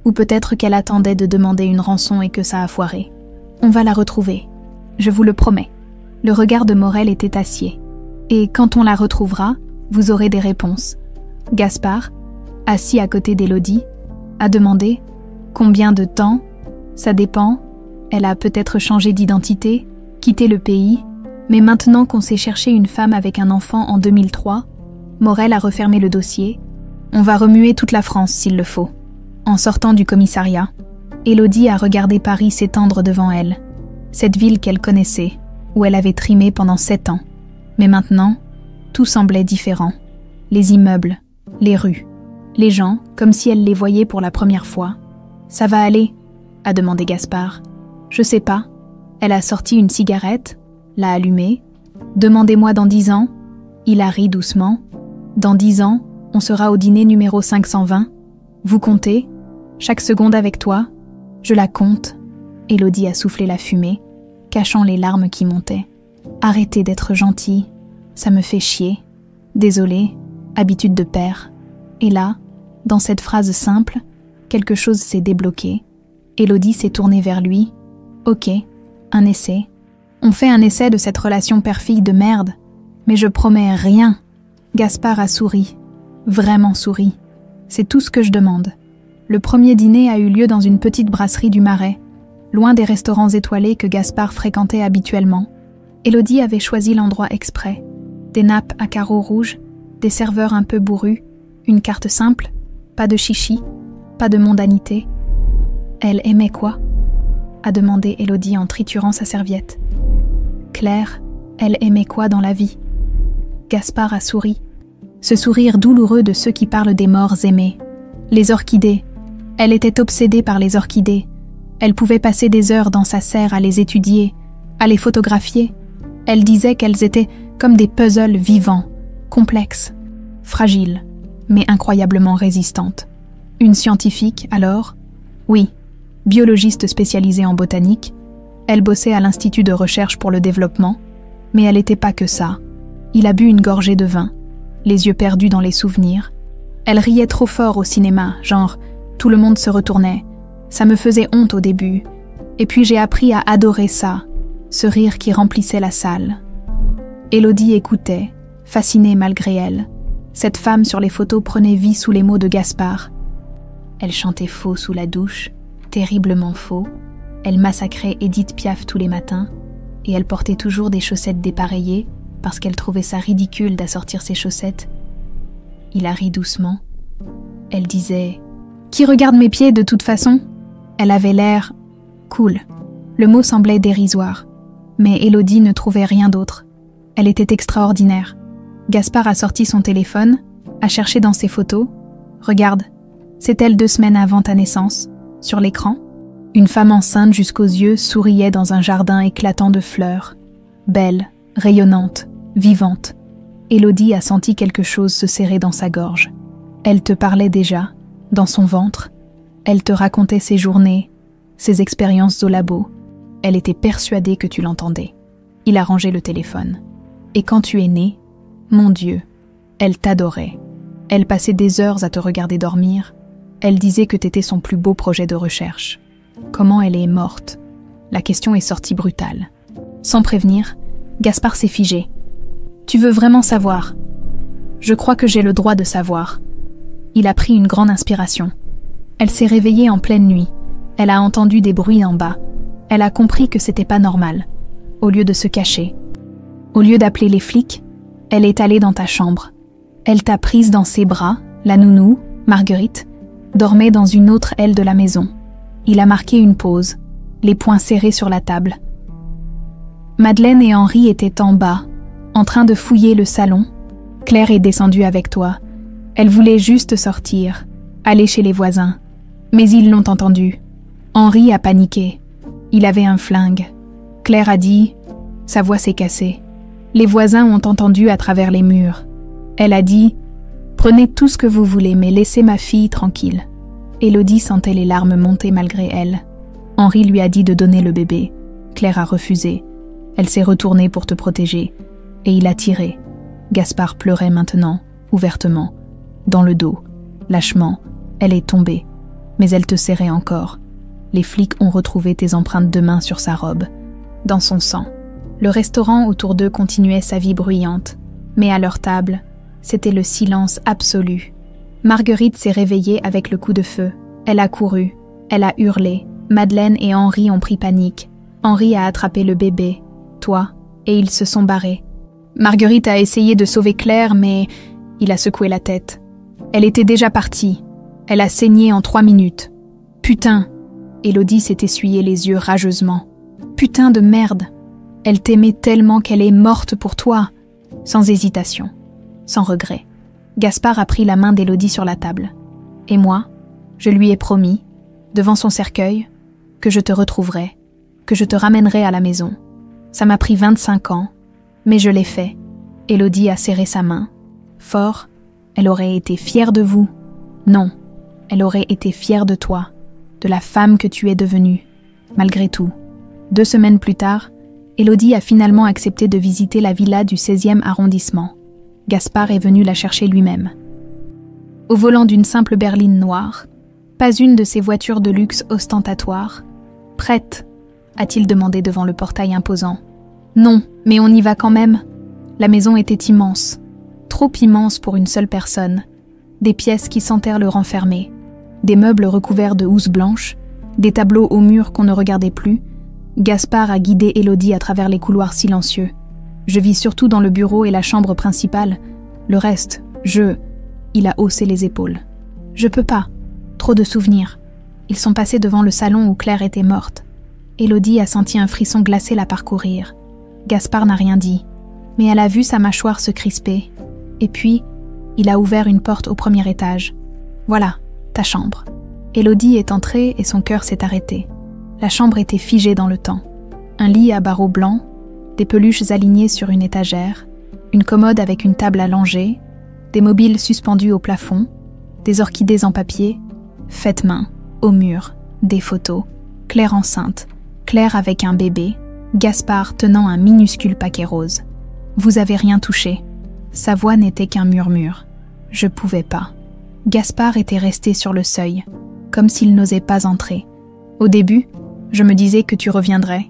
Ou peut-être qu'elle attendait de demander une rançon et que ça a foiré. On va la retrouver. Je vous le promets. Le regard de Morel était acier. Et quand on la retrouvera, vous aurez des réponses. Gaspard, assis à côté d'Élodie, a demandé « Combien de temps ?»« Ça dépend. Elle a peut-être changé d'identité, quitté le pays. Mais maintenant qu'on sait chercher une femme avec un enfant en 2003, Morel a refermé le dossier. On va remuer toute la France s'il le faut. » En sortant du commissariat, Élodie a regardé Paris s'étendre devant elle. Cette ville qu'elle connaissait, où elle avait trimé pendant 7 ans. Mais maintenant, tout semblait différent. Les immeubles, les rues, les gens, comme si elle les voyait pour la première fois. « Ça va aller ?» a demandé Gaspard. « Je sais pas. » Elle a sorti une cigarette, l'a allumée. « Demandez-moi dans 10 ans. » Il a ri doucement. « Dans 10 ans, on sera au dîner numéro 520. Vous comptez ? Chaque seconde avec toi ? » Je la compte. Élodie a soufflé la fumée, cachant les larmes qui montaient. « Arrêtez d'être gentille. Ça me fait chier. Désolée, habitude de père. » Et là, dans cette phrase simple, quelque chose s'est débloqué. Élodie s'est tournée vers lui. « Ok, un essai. On fait un essai de cette relation père-fille de merde. Mais je promets rien. » Gaspard a souri. Vraiment souri. C'est tout ce que je demande. Le premier dîner a eu lieu dans une petite brasserie du Marais, loin des restaurants étoilés que Gaspard fréquentait habituellement. Élodie avait choisi l'endroit exprès. Des nappes à carreaux rouges, des serveurs un peu bourrus, une carte simple, pas de chichi, pas de mondanité. Elle aimait quoi ? A demandé Élodie en triturant sa serviette. Claire, elle aimait quoi dans la vie ? Gaspard a souri. Ce sourire douloureux de ceux qui parlent des morts aimés. Les orchidées. Elle était obsédée par les orchidées. Elle pouvait passer des heures dans sa serre à les étudier, à les photographier. Elle disait qu'elles étaient comme des puzzles vivants, complexes, fragiles, mais incroyablement résistantes. Une scientifique, alors ? Oui, biologiste spécialisée en botanique. Elle bossait à l'Institut de recherche pour le développement, mais elle n'était pas que ça. Il a bu une gorgée de vin, les yeux perdus dans les souvenirs. Elle riait trop fort au cinéma, genre, tout le monde se retournait. Ça me faisait honte au début. Et puis j'ai appris à adorer ça, ce rire qui remplissait la salle. Élodie écoutait, fascinée malgré elle. Cette femme sur les photos prenait vie sous les mots de Gaspard. Elle chantait faux sous la douche, terriblement faux. Elle massacrait Édith Piaf tous les matins, et elle portait toujours des chaussettes dépareillées parce qu'elle trouvait ça ridicule d'assortir ses chaussettes. Il a ri doucement. Elle disait « Qui regarde mes pieds de toute façon ?» Elle avait l'air cool. Le mot semblait dérisoire, mais Élodie ne trouvait rien d'autre. Elle était extraordinaire. Gaspard a sorti son téléphone, a cherché dans ses photos. Regarde, c'est elle 2 semaines avant ta naissance, sur l'écran. Une femme enceinte jusqu'aux yeux souriait dans un jardin éclatant de fleurs. Belle, rayonnante, vivante. Élodie a senti quelque chose se serrer dans sa gorge. Elle te parlait déjà, dans son ventre. Elle te racontait ses journées, ses expériences au labo. Elle était persuadée que tu l'entendais. Il a rangé le téléphone. Et quand tu es né, mon Dieu, elle t'adorait. Elle passait des heures à te regarder dormir. Elle disait que t'étais son plus beau projet de recherche. Comment elle est morte ? La question est sortie brutale. Sans prévenir, Gaspard s'est figé. Tu veux vraiment savoir ? Je crois que j'ai le droit de savoir. Il a pris une grande inspiration. Elle s'est réveillée en pleine nuit. Elle a entendu des bruits en bas. Elle a compris que c'était pas normal. Au lieu de se cacher, au lieu d'appeler les flics, elle est allée dans ta chambre. Elle t'a prise dans ses bras, la nounou, Marguerite, dormait dans une autre aile de la maison. Il a marqué une pause, les poings serrés sur la table. Madeleine et Henri étaient en bas, en train de fouiller le salon. Claire est descendue avec toi. Elle voulait juste sortir, aller chez les voisins. Mais ils l'ont entendu. Henri a paniqué. Il avait un flingue. Claire a dit « Sa voix s'est cassée ». Les voisins ont entendu à travers les murs. Elle a dit « Prenez tout ce que vous voulez, mais laissez ma fille tranquille ». Élodie sentait les larmes monter malgré elle. Henri lui a dit de donner le bébé. Claire a refusé. Elle s'est retournée pour te protéger. Et il a tiré. Gaspard pleurait maintenant, ouvertement. Dans le dos. Lâchement. Elle est tombée. Mais elle te serrait encore. Les flics ont retrouvé tes empreintes de main sur sa robe. Dans son sang. Le restaurant autour d'eux continuait sa vie bruyante. Mais à leur table, c'était le silence absolu. Marguerite s'est réveillée avec le coup de feu. Elle a couru. Elle a hurlé. Madeleine et Henri ont pris panique. Henri a attrapé le bébé, toi, et ils se sont barrés. Marguerite a essayé de sauver Claire, mais il a secoué la tête. Elle était déjà partie. Elle a saigné en 3 minutes. Putain! Élodie s'est essuyé les yeux rageusement. Putain de merde! Elle t'aimait tellement qu'elle est morte pour toi. Sans hésitation. Sans regret. Gaspard a pris la main d'Élodie sur la table. Et moi, je lui ai promis, devant son cercueil, que je te retrouverai, que je te ramènerai à la maison. Ça m'a pris 25 ans, mais je l'ai fait. Élodie a serré sa main. Fort, elle aurait été fière de vous. Non, elle aurait été fière de toi, de la femme que tu es devenue, malgré tout. 2 semaines plus tard, Élodie a finalement accepté de visiter la villa du 16e arrondissement. Gaspard est venu la chercher lui-même. Au volant d'une simple berline noire, pas une de ces voitures de luxe ostentatoires. « Prête ?» a-t-il demandé devant le portail imposant. « Non, mais on y va quand même. » La maison était immense, trop immense pour une seule personne. Des pièces qui sentèrent le renfermer, des meubles recouverts de housse blanche, des tableaux au mur qu'on ne regardait plus, Gaspard a guidé Élodie à travers les couloirs silencieux. Je vis surtout dans le bureau et la chambre principale. Le reste, Il a haussé les épaules. Je peux pas. Trop de souvenirs. Ils sont passés devant le salon où Claire était morte. Élodie a senti un frisson glacé la parcourir. Gaspard n'a rien dit, mais elle a vu sa mâchoire se crisper. Et puis, il a ouvert une porte au premier étage. Voilà, ta chambre. Élodie est entrée et son cœur s'est arrêté. La chambre était figée dans le temps. Un lit à barreaux blancs, des peluches alignées sur une étagère, une commode avec une table allongée, des mobiles suspendus au plafond, des orchidées en papier, faites main, au mur, des photos, Claire enceinte, Claire avec un bébé, Gaspard tenant un minuscule paquet rose. Vous avez rien touché. Sa voix n'était qu'un murmure. Je pouvais pas. Gaspard était resté sur le seuil, comme s'il n'osait pas entrer. Au début, je me disais que tu reviendrais,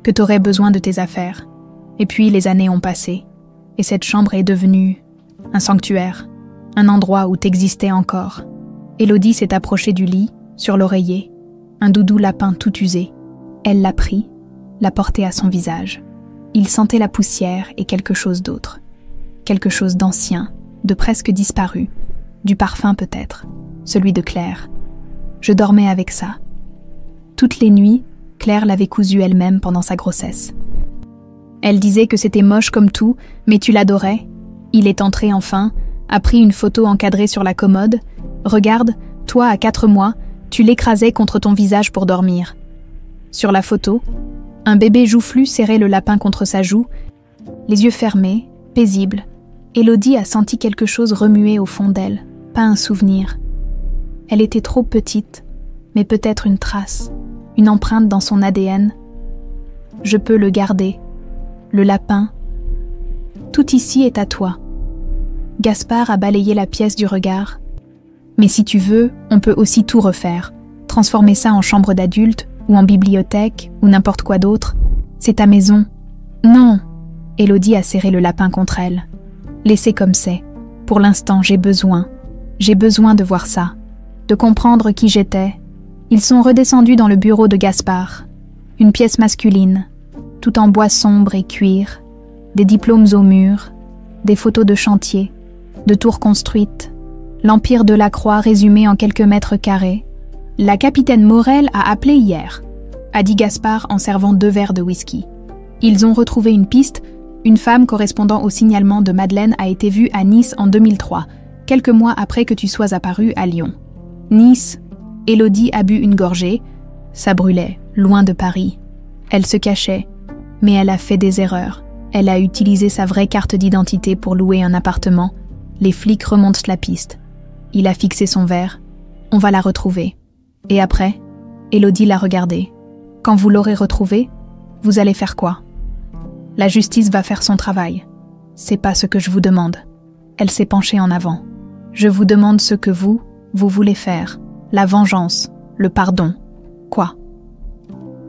que t'aurais besoin de tes affaires. Et puis les années ont passé, et cette chambre est devenue un sanctuaire, un endroit où t'existais encore. Élodie s'est approchée du lit, sur l'oreiller, un doudou lapin tout usé. Elle l'a pris, l'a porté à son visage. Il sentait la poussière et quelque chose d'autre. Quelque chose d'ancien, de presque disparu. Du parfum peut-être, celui de Claire. Je dormais avec ça. Toutes les nuits, Claire l'avait cousu elle-même pendant sa grossesse. Elle disait que c'était moche comme tout, mais tu l'adorais. Il est entré enfin, a pris une photo encadrée sur la commode. Regarde, toi à 4 mois, tu l'écrasais contre ton visage pour dormir. Sur la photo, un bébé joufflu serrait le lapin contre sa joue, les yeux fermés, paisible. Élodie a senti quelque chose remuer au fond d'elle, pas un souvenir. Elle était trop petite, mais peut-être une trace, une empreinte dans son ADN. Je peux le garder. Le lapin. Tout ici est à toi. Gaspard a balayé la pièce du regard. Mais si tu veux, on peut aussi tout refaire. Transformer ça en chambre d'adulte, ou en bibliothèque, ou n'importe quoi d'autre. C'est ta maison. Non. Élodie a serré le lapin contre elle. Laissez comme c'est. Pour l'instant, j'ai besoin de voir ça. De comprendre qui j'étais. Ils sont redescendus dans le bureau de Gaspard. Une pièce masculine, tout en bois sombre et cuir, des diplômes au mur, des photos de chantier, de tours construites, l'empire de la Croix résumé en quelques mètres carrés. La capitaine Morel a appelé hier, a dit Gaspard en servant 2 verres de whisky. Ils ont retrouvé une piste, une femme correspondant au signalement de Madeleine a été vue à Nice en 2003, quelques mois après que tu sois apparu à Lyon. Nice, Élodie a bu une gorgée, ça brûlait, loin de Paris. Elle se cachait, mais elle a fait des erreurs. Elle a utilisé sa vraie carte d'identité pour louer un appartement. Les flics remontent la piste. Il a fixé son verre. On va la retrouver. Et après, Élodie l'a regardé. Quand vous l'aurez retrouvée, vous allez faire quoi? La justice va faire son travail. C'est pas ce que je vous demande. Elle s'est penchée en avant. Je vous demande ce que vous voulez faire. La vengeance, le pardon. Quoi?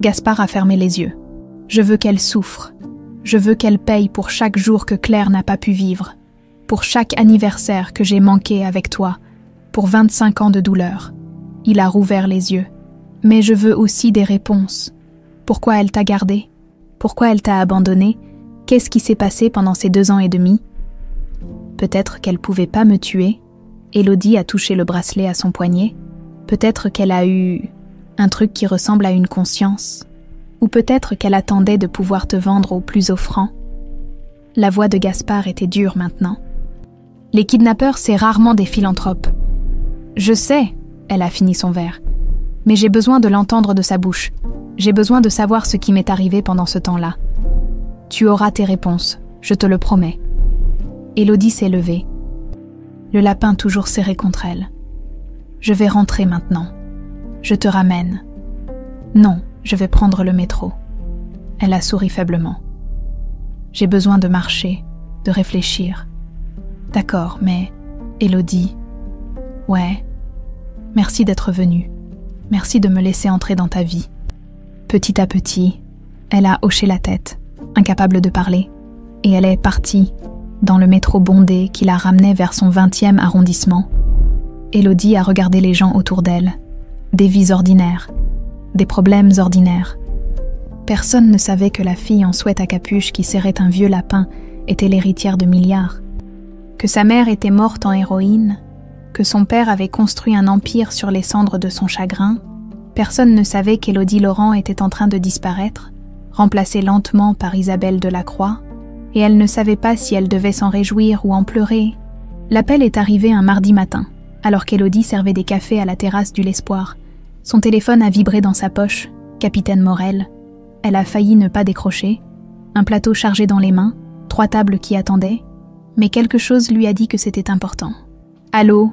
Gaspard a fermé les yeux. Je veux qu'elle souffre. Je veux qu'elle paye pour chaque jour que Claire n'a pas pu vivre. Pour chaque anniversaire que j'ai manqué avec toi. Pour 25 ans de douleur. Il a rouvert les yeux. Mais je veux aussi des réponses. Pourquoi elle t'a gardé? Pourquoi elle t'a abandonné? Qu'est-ce qui s'est passé pendant ces 2 ans et demi? Peut-être qu'elle pouvait pas me tuer. Élodie a touché le bracelet à son poignet. Peut-être qu'elle a eu un truc qui ressemble à une conscience. Ou peut-être qu'elle attendait de pouvoir te vendre au plus offrant. La voix de Gaspard était dure maintenant. Les kidnappeurs, c'est rarement des philanthropes. Je sais, elle a fini son verre. Mais j'ai besoin de l'entendre de sa bouche. J'ai besoin de savoir ce qui m'est arrivé pendant ce temps-là. Tu auras tes réponses, je te le promets. Élodie s'est levée. Le lapin toujours serré contre elle. Je vais rentrer maintenant. Je te ramène. Non, je vais prendre le métro. Elle a souri faiblement. J'ai besoin de marcher, de réfléchir. D'accord, mais... Élodie... Ouais. Merci d'être venue. Merci de me laisser entrer dans ta vie. Petit à petit, elle a hoché la tête, incapable de parler, et elle est partie, dans le métro bondé qui la ramenait vers son 20e arrondissement. Élodie a regardé les gens autour d'elle, des vies ordinaires, des problèmes ordinaires. Personne ne savait que la fille en sweat à capuche qui serrait un vieux lapin était l'héritière de milliards. Que sa mère était morte en héroïne, que son père avait construit un empire sur les cendres de son chagrin. Personne ne savait qu'Élodie Laurent était en train de disparaître, remplacée lentement par Isabelle Delacroix, et elle ne savait pas si elle devait s'en réjouir ou en pleurer. L'appel est arrivé un mardi matin, alors qu'Élodie servait des cafés à la terrasse du L'Espoir. Son téléphone a vibré dans sa poche, Capitaine Morel. Elle a failli ne pas décrocher, un plateau chargé dans les mains, 3 tables qui attendaient, mais quelque chose lui a dit que c'était important. « Allô,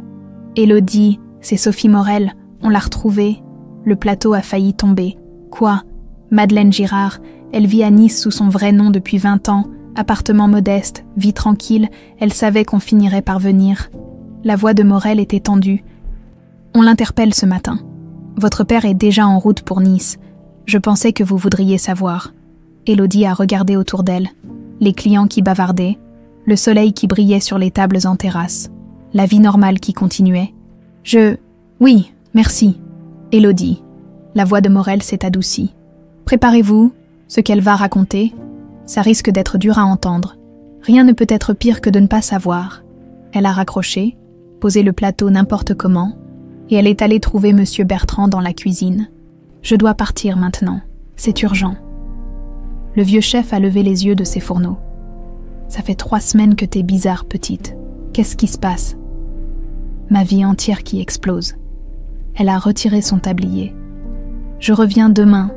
Élodie, c'est Sophie Morel, on l'a retrouvée. Le plateau a failli tomber. Quoi? Madeleine Girard, elle vit à Nice sous son vrai nom depuis 20 ans, appartement modeste, vie tranquille, elle savait qu'on finirait par venir. » La voix de Morel était tendue. « On l'interpelle ce matin. Votre père est déjà en route pour Nice. Je pensais que vous voudriez savoir. » Élodie a regardé autour d'elle. Les clients qui bavardaient, le soleil qui brillait sur les tables en terrasse, la vie normale qui continuait. « Oui, merci. » Élodie. La voix de Morel s'est adoucie. « Préparez-vous, ce qu'elle va raconter. Ça risque d'être dur à entendre. Rien ne peut être pire que de ne pas savoir. » Elle a raccroché, posé le plateau n'importe comment, et elle est allée trouver Monsieur Bertrand dans la cuisine. « Je dois partir maintenant. C'est urgent. » Le vieux chef a levé les yeux de ses fourneaux. « Ça fait 3 semaines que t'es bizarre, petite. Qu'est-ce qui se passe ?» Ma vie entière qui explose. Elle a retiré son tablier. « Je reviens demain. »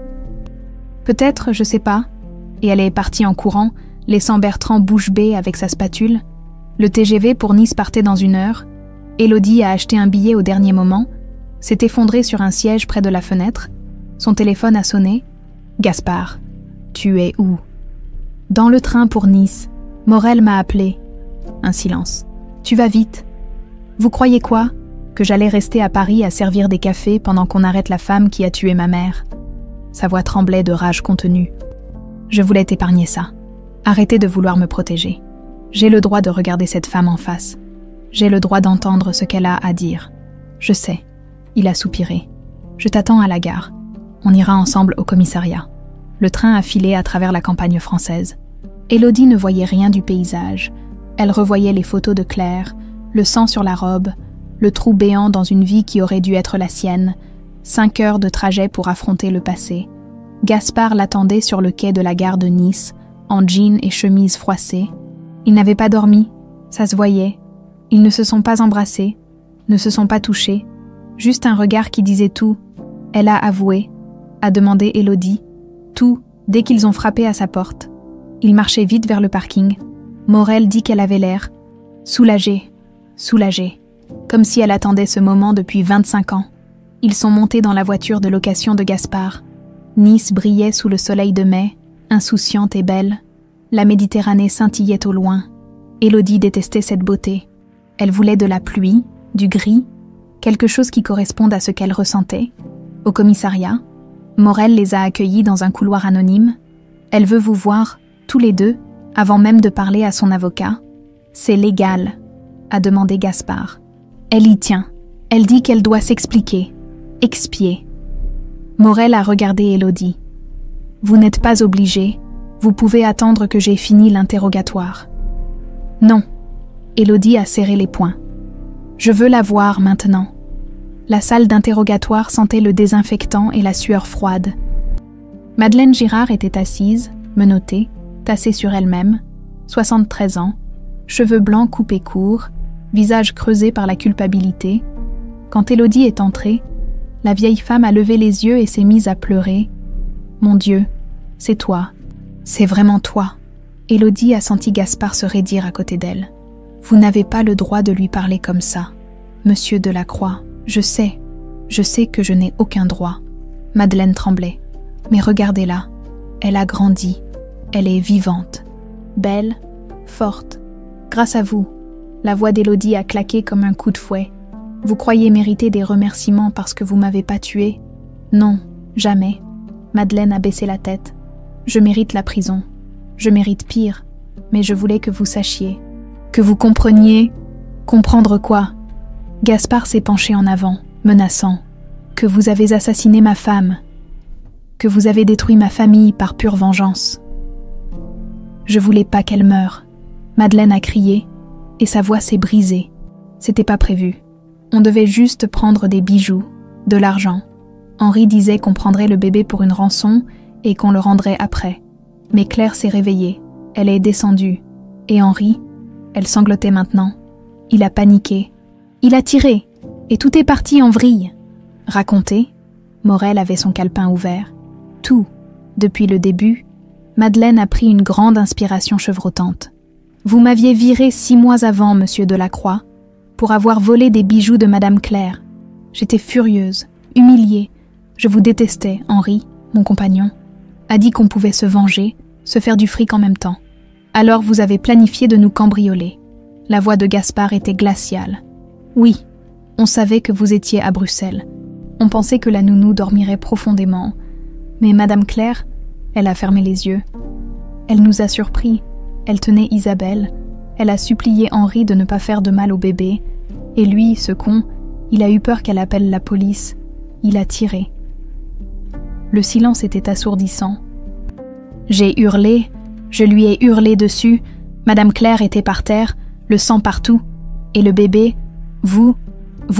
Peut-être, je sais pas. Et elle est partie en courant, laissant Bertrand bouche bée avec sa spatule. Le TGV pour Nice partait dans 1 heure. Élodie a acheté un billet au dernier moment, s'est effondrée sur un siège près de la fenêtre. Son téléphone a sonné. « Gaspard, tu es où ?»« Dans le train pour Nice. Morel m'a appelé. » Un silence. « Tu vas vite. » « Vous croyez quoi? Que j'allais rester à Paris à servir des cafés pendant qu'on arrête la femme qui a tué ma mère ?» Sa voix tremblait de rage contenue. « Je voulais t'épargner ça. Arrêtez de vouloir me protéger. J'ai le droit de regarder cette femme en face. J'ai le droit d'entendre ce qu'elle a à dire. Je sais. » Il a soupiré. « Je t'attends à la gare. On ira ensemble au commissariat. » Le train a filé à travers la campagne française. Élodie ne voyait rien du paysage. Elle revoyait les photos de Claire, le sang sur la robe, le trou béant dans une vie qui aurait dû être la sienne, 5 heures de trajet pour affronter le passé. Gaspard l'attendait sur le quai de la gare de Nice, en jean et chemise froissée. Ils n'avaient pas dormi, ça se voyait. Ils ne se sont pas embrassés, ne se sont pas touchés. Juste un regard qui disait tout. Elle a avoué, a demandé Élodie, tout dès qu'ils ont frappé à sa porte. Il marchait vite vers le parking. Morel dit qu'elle avait l'air soulagée. Soulagée, comme si elle attendait ce moment depuis 25 ans. Ils sont montés dans la voiture de location de Gaspard. Nice brillait sous le soleil de mai, insouciante et belle. La Méditerranée scintillait au loin. Élodie détestait cette beauté. Elle voulait de la pluie, du gris, quelque chose qui corresponde à ce qu'elle ressentait. Au commissariat, Morel les a accueillis dans un couloir anonyme. Elle veut vous voir, tous les deux, avant même de parler à son avocat. C'est légal, a demandé Gaspard. Elle y tient. Elle dit qu'elle doit s'expliquer, expier. Morel a regardé Élodie. Vous n'êtes pas obligée. Vous pouvez attendre que j'ai fini l'interrogatoire. Non. Élodie a serré les poings. Je veux la voir maintenant. La salle d'interrogatoire sentait le désinfectant et la sueur froide. Madeleine Girard était assise, menottée, tassée sur elle-même, 73 ans, cheveux blancs coupés courts, visage creusé par la culpabilité. Quand Élodie est entrée, la vieille femme a levé les yeux et s'est mise à pleurer. « Mon Dieu, c'est toi. C'est vraiment toi. » Élodie a senti Gaspard se raidir à côté d'elle. « Vous n'avez pas le droit de lui parler comme ça. Monsieur Delacroix, je sais que je n'ai aucun droit. » Madeleine tremblait. « Mais regardez-la. Elle a grandi. Elle est vivante. Belle, forte. Grâce à vous. » La voix d'Élodie a claqué comme un coup de fouet. « Vous croyez mériter des remerciements parce que vous m'avez pas tuée ? Non, jamais. » Madeleine a baissé la tête. « Je mérite la prison. Je mérite pire. Mais je voulais que vous sachiez. Que vous compreniez. » Comprendre quoi ? Gaspard s'est penché en avant, menaçant. « Que vous avez assassiné ma femme. » que vous avez détruit ma famille par pure vengeance. Je voulais pas qu'elle meure. Madeleine a crié, et sa voix s'est brisée. C'était pas prévu. On devait juste prendre des bijoux, de l'argent. Henri disait qu'on prendrait le bébé pour une rançon et qu'on le rendrait après. Mais Claire s'est réveillée. Elle est descendue. Et Henri, elle sanglotait maintenant. Il a paniqué. Il a tiré. Et tout est parti en vrille. Raconté, Morel avait son calepin ouvert. Tout, depuis le début, Madeleine a pris une grande inspiration chevrotante. Vous m'aviez viré 6 mois avant, monsieur Delacroix, pour avoir volé des bijoux de Madame Claire. J'étais furieuse, humiliée. Je vous détestais, Henri, mon compagnon, a dit qu'on pouvait se venger, se faire du fric en même temps. Alors vous avez planifié de nous cambrioler. La voix de Gaspard était glaciale. Oui, on savait que vous étiez à Bruxelles. On pensait que la nounou dormirait profondément. Mais Madame Claire, elle a fermé les yeux. Elle nous a surpris. Elle tenait Isabelle. Elle a supplié Henri de ne pas faire de mal au bébé. Et lui, ce con, il a eu peur qu'elle appelle la police. Il a tiré. Le silence était assourdissant. J'ai hurlé, je lui ai hurlé dessus. Madame Claire était par terre, le sang partout. Et le bébé, vous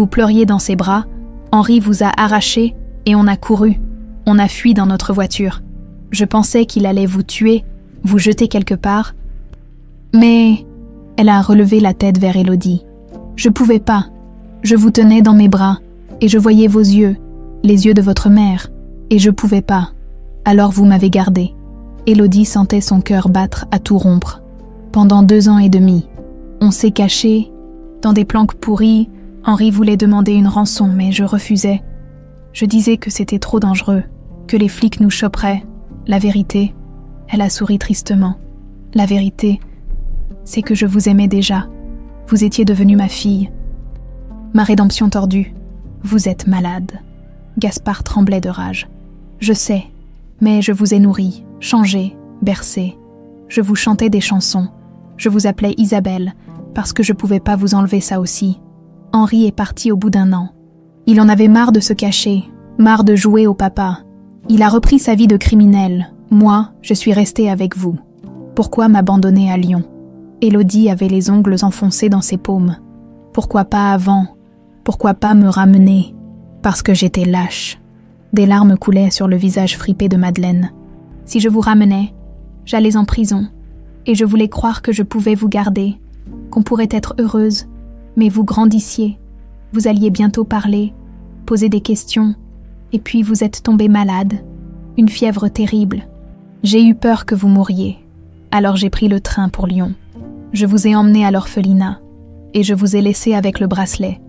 pleuriez dans ses bras. Henri vous a arraché et on a couru. On a fui dans notre voiture. Je pensais qu'il allait vous tuer, vous jeter quelque part. Mais elle a relevé la tête vers Élodie. Je pouvais pas. Je vous tenais dans mes bras et je voyais vos yeux, les yeux de votre mère, et je pouvais pas. Alors vous m'avez gardée. Élodie sentait son cœur battre à tout rompre. Pendant 2 ans et demi, on s'est cachés dans des planques pourries. Henri voulait demander une rançon, mais je refusais. Je disais que c'était trop dangereux, que les flics nous choperaient. La vérité, elle a souri tristement. La vérité, c'est que je vous aimais déjà. Vous étiez devenue ma fille. Ma rédemption tordue. Vous êtes malade. Gaspard tremblait de rage. Je sais, mais je vous ai nourri, changé, bercé. Je vous chantais des chansons. Je vous appelais Isabelle, parce que je pouvais pas vous enlever ça aussi. Henri est parti au bout d'1 an. Il en avait marre de se cacher, marre de jouer au papa. Il a repris sa vie de criminel. Moi, je suis restée avec vous. Pourquoi m'abandonner à Lyon? Élodie avait les ongles enfoncés dans ses paumes. Pourquoi pas avant? Pourquoi pas me ramener? Parce que j'étais lâche. Des larmes coulaient sur le visage fripé de Madeleine. Si je vous ramenais, j'allais en prison. Et je voulais croire que je pouvais vous garder, qu'on pourrait être heureuse. Mais vous grandissiez. Vous alliez bientôt parler, poser des questions. Et puis vous êtes tombé malade. Une fièvre terrible. J'ai eu peur que vous mouriez. Alors j'ai pris le train pour Lyon. Je vous ai emmené à l'orphelinat. Et je vous ai laissé avec le bracelet,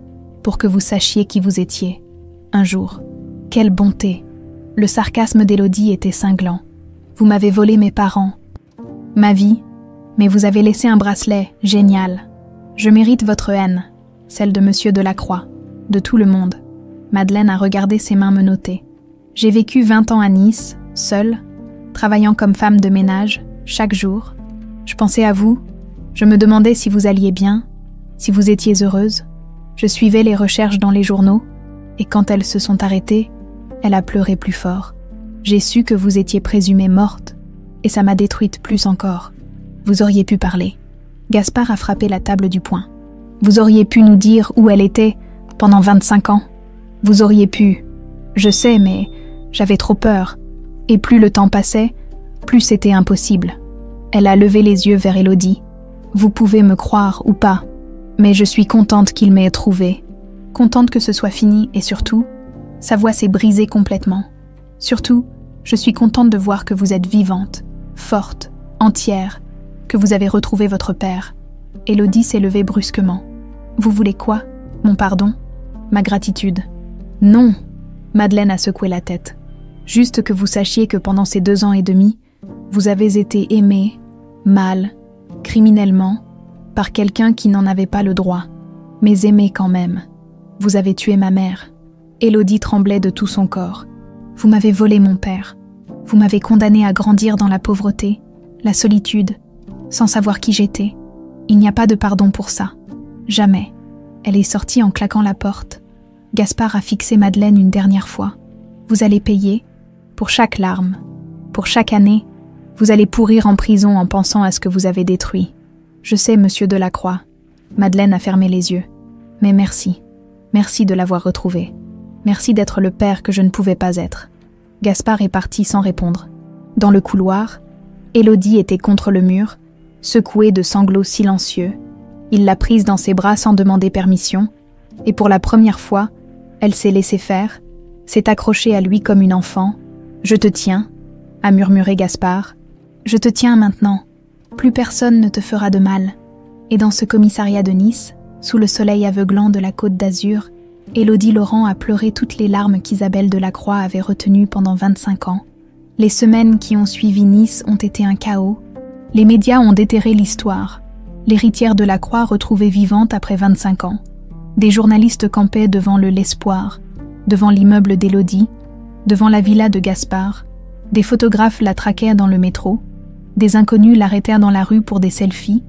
pour que vous sachiez qui vous étiez. Un jour. Quelle bonté! Le sarcasme d'Élodie était cinglant. Vous m'avez volé mes parents, ma vie, mais vous avez laissé un bracelet, génial. Je mérite votre haine, celle de monsieur Delacroix, de tout le monde. Madeleine a regardé ses mains menottées. J'ai vécu 20 ans à Nice, seule, travaillant comme femme de ménage, chaque jour. Je pensais à vous, je me demandais si vous alliez bien, si vous étiez heureuse. Je suivais les recherches dans les journaux, et quand elles se sont arrêtées, elle a pleuré plus fort. J'ai su que vous étiez présumée morte, et ça m'a détruite plus encore. Vous auriez pu parler. Gaspard a frappé la table du poing. Vous auriez pu nous dire où elle était pendant 25 ans. Vous auriez pu. Je sais, mais j'avais trop peur. Et plus le temps passait, plus c'était impossible. Elle a levé les yeux vers Élodie. Vous pouvez me croire ou pas, mais je suis contente qu'il m'ait trouvée. Contente que ce soit fini et surtout, sa voix s'est brisée complètement. Surtout, je suis contente de voir que vous êtes vivante, forte, entière, que vous avez retrouvé votre père. Élodie s'est levée brusquement. Vous voulez quoi? Mon pardon? Ma gratitude? Non! Madeleine a secoué la tête. Juste que vous sachiez que pendant ces 2 ans et demi, vous avez été aimée, mal, criminellement, par quelqu'un qui n'en avait pas le droit, mais aimé quand même. Vous avez tué ma mère. Élodie tremblait de tout son corps. Vous m'avez volé mon père. Vous m'avez condamnée à grandir dans la pauvreté, la solitude, sans savoir qui j'étais. Il n'y a pas de pardon pour ça. Jamais. Elle est sortie en claquant la porte. Gaspard a fixé Madeleine une dernière fois. Vous allez payer. pour chaque larme, pour chaque année, vous allez pourrir en prison en pensant à ce que vous avez détruit. Je sais, monsieur Delacroix. Madeleine a fermé les yeux. Mais merci. Merci de l'avoir retrouvé. Merci d'être le père que je ne pouvais pas être. Gaspard est parti sans répondre. Dans le couloir, Élodie était contre le mur, secouée de sanglots silencieux. Il l'a prise dans ses bras sans demander permission, et pour la première fois, elle s'est laissée faire, s'est accrochée à lui comme une enfant. « Je te tiens », a murmuré Gaspard. « Je te tiens maintenant. Plus personne ne te fera de mal. » Et dans ce commissariat de Nice, sous le soleil aveuglant de la Côte d'Azur, Élodie Laurent a pleuré toutes les larmes qu'Isabelle Delacroix avait retenues pendant 25 ans. Les semaines qui ont suivi Nice ont été un chaos. Les médias ont déterré l'histoire. L'héritière Delacroix retrouvée vivante après 25 ans. Des journalistes campaient devant le L'Espoir, devant l'immeuble d'Élodie, devant la villa de Gaspard. Des photographes la traquèrent dans le métro. Des inconnus l'arrêtèrent dans la rue pour des selfies,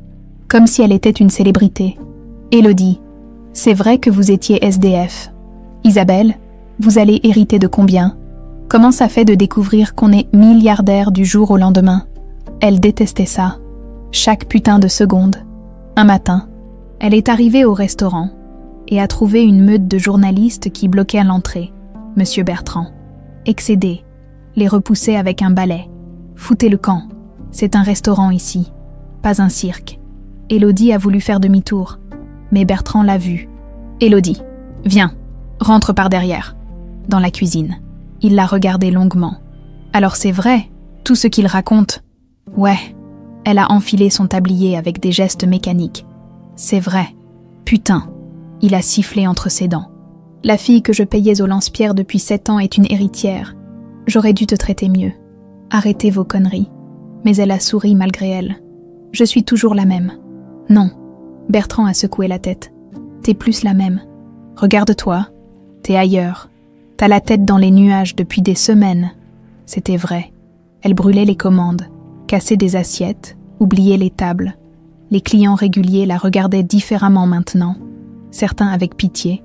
comme si elle était une célébrité. Élodie, c'est vrai que vous étiez SDF. Isabelle, vous allez hériter de combien? Comment ça fait de découvrir qu'on est milliardaire du jour au lendemain? Elle détestait ça. Chaque putain de seconde. Un matin, elle est arrivée au restaurant et a trouvé une meute de journalistes qui bloquaient à l'entrée. Monsieur Bertrand, excédé, les repoussait avec un balai. Foutez le camp. C'est un restaurant ici, pas un cirque. Élodie a voulu faire demi-tour, mais Bertrand l'a vue. Élodie, viens, rentre par derrière, dans la cuisine. Il l'a regardée longuement. Alors c'est vrai, tout ce qu'il raconte. Ouais, elle a enfilé son tablier avec des gestes mécaniques. C'est vrai. Putain, il a sifflé entre ses dents. La fille que je payais au lance-pierre depuis 7 ans est une héritière. J'aurais dû te traiter mieux. Arrêtez vos conneries. Mais elle a souri malgré elle. Je suis toujours la même. Non. Bertrand a secoué la tête. T'es plus la même. Regarde-toi. T'es ailleurs. T'as la tête dans les nuages depuis des semaines. C'était vrai. Elle brûlait les commandes, cassait des assiettes, oubliait les tables. Les clients réguliers la regardaient différemment maintenant. Certains avec pitié,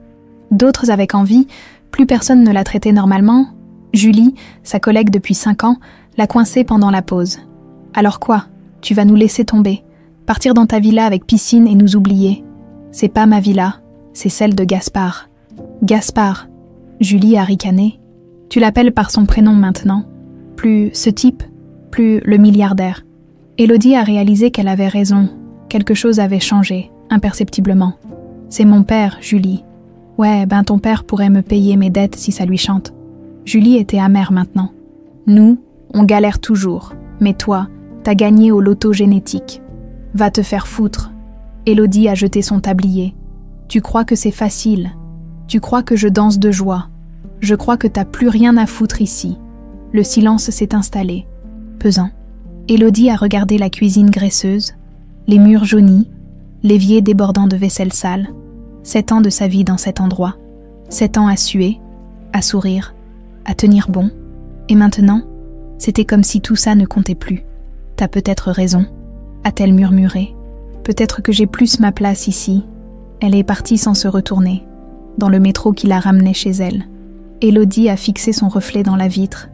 d'autres avec envie. Plus personne ne la traitait normalement. Julie, sa collègue depuis 5 ans, l'a coincée pendant la pause. Alors quoi? Tu vas nous laisser tomber, partir dans ta villa avec piscine et nous oublier. C'est pas ma villa, c'est celle de Gaspard. Gaspard. Julie a ricané. Tu l'appelles par son prénom maintenant. Plus ce type, plus le milliardaire. Élodie a réalisé qu'elle avait raison. Quelque chose avait changé, imperceptiblement. C'est mon père, Julie. Ouais, ben ton père pourrait me payer mes dettes si ça lui chante. Julie était amère maintenant. Nous, on galère toujours. Mais toi, t'as gagné au loto génétique. Va te faire foutre. Élodie a jeté son tablier. Tu crois que c'est facile. Tu crois que je danse de joie. Je crois que t'as plus rien à foutre ici. Le silence s'est installé, pesant. Élodie a regardé la cuisine graisseuse, les murs jaunis, l'évier débordant de vaisselle sale. 7 ans de sa vie dans cet endroit. 7 ans à suer, à sourire, à tenir bon. Et maintenant, c'était comme si tout ça ne comptait plus. T'as peut-être raison, a-t-elle murmuré. Peut-être que j'ai plus ma place ici. Elle est partie sans se retourner, dans le métro qui la ramenait chez elle. Élodie a fixé son reflet dans la vitre.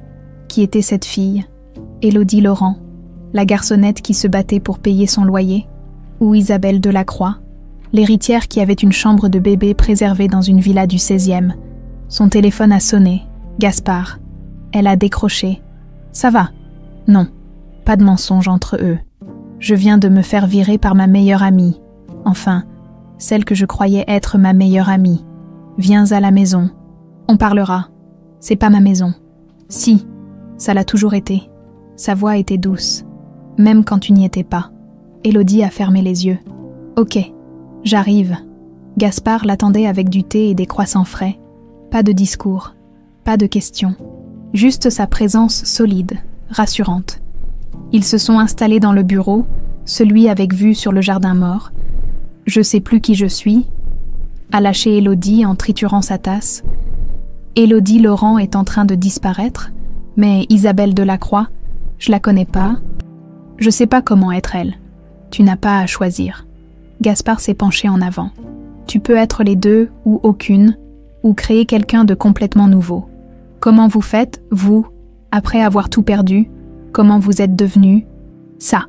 Qui était cette fille? Élodie Laurent, la garçonnette qui se battait pour payer son loyer? Ou Isabelle Delacroix, l'héritière qui avait une chambre de bébé préservée dans une villa du 16e? Son téléphone a sonné. Gaspard. Elle a décroché. Ça va? Non, pas de mensonge entre eux. Je viens de me faire virer par ma meilleure amie. Enfin, celle que je croyais être ma meilleure amie. Viens à la maison. On parlera. C'est pas ma maison. Si, ça l'a toujours été. Sa voix était douce, même quand tu n'y étais pas. Élodie a fermé les yeux. Ok, j'arrive. Gaspard l'attendait avec du thé et des croissants frais. Pas de discours, pas de questions. Juste sa présence solide, rassurante. Ils se sont installés dans le bureau, celui avec vue sur le jardin mort. Je sais plus qui je suis, a lâché Élodie en triturant sa tasse. Élodie Laurent est en train de disparaître, mais Isabelle Delacroix, je la connais pas. Je sais pas comment être elle. Tu n'as pas à choisir. Gaspard s'est penché en avant. Tu peux être les deux ou aucune, ou créer quelqu'un de complètement nouveau. Comment vous faites, vous, Après avoir tout perdu, comment vous êtes devenu ça.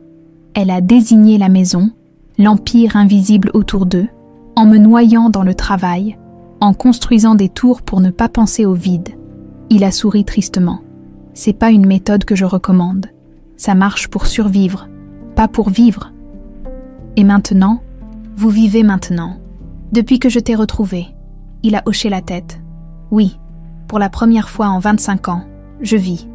Elle a désigné la maison, l'empire invisible autour d'eux, en me noyant dans le travail, en construisant des tours pour ne pas penser au vide. Il a souri tristement. C'est pas une méthode que je recommande. Ça marche pour survivre, pas pour vivre. Et maintenant, vous vivez maintenant. Depuis que je t'ai retrouvé. Il a hoché la tête. Oui, pour la première fois en 25 ans, je vis.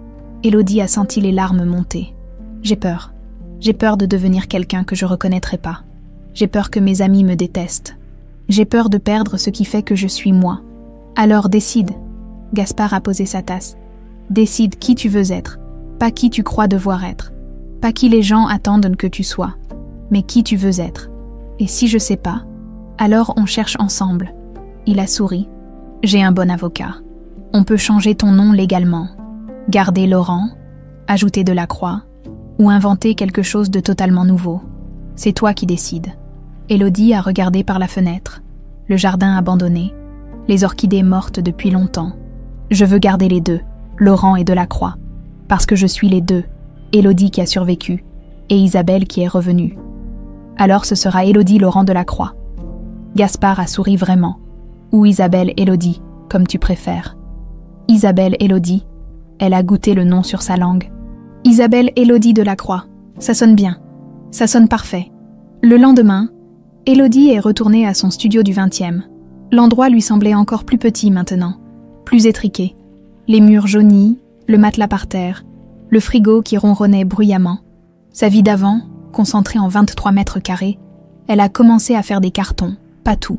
Élodie a senti les larmes monter. J'ai peur. J'ai peur de devenir quelqu'un que je reconnaîtrai pas. J'ai peur que mes amis me détestent. J'ai peur de perdre ce qui fait que je suis moi. Alors décide. Gaspard a posé sa tasse. Décide qui tu veux être, pas qui tu crois devoir être. Pas qui les gens attendent que tu sois, mais qui tu veux être. Et si je sais pas, alors on cherche ensemble. Il a souri. J'ai un bon avocat. On peut changer ton nom légalement. Garder Laurent, ajouter de la croix, ou inventer quelque chose de totalement nouveau. C'est toi qui décides. Élodie a regardé par la fenêtre, le jardin abandonné, les orchidées mortes depuis longtemps. Je veux garder les deux, Laurent et Delacroix, parce que je suis les deux, Élodie qui a survécu, et Isabelle qui est revenue. Alors ce sera Élodie Laurent Delacroix. Gaspard a souri vraiment, ou Isabelle Élodie, comme tu préfères. Isabelle Élodie, elle a goûté le nom sur sa langue. Isabelle Élodie Delacroix, ça sonne bien, ça sonne parfait. Le lendemain, Élodie est retournée à son studio du 20e. L'endroit lui semblait encore plus petit maintenant, plus étriqué. Les murs jaunis, le matelas par terre, le frigo qui ronronnait bruyamment. Sa vie d'avant, concentrée en 23 mètres carrés, elle a commencé à faire des cartons, pas tout.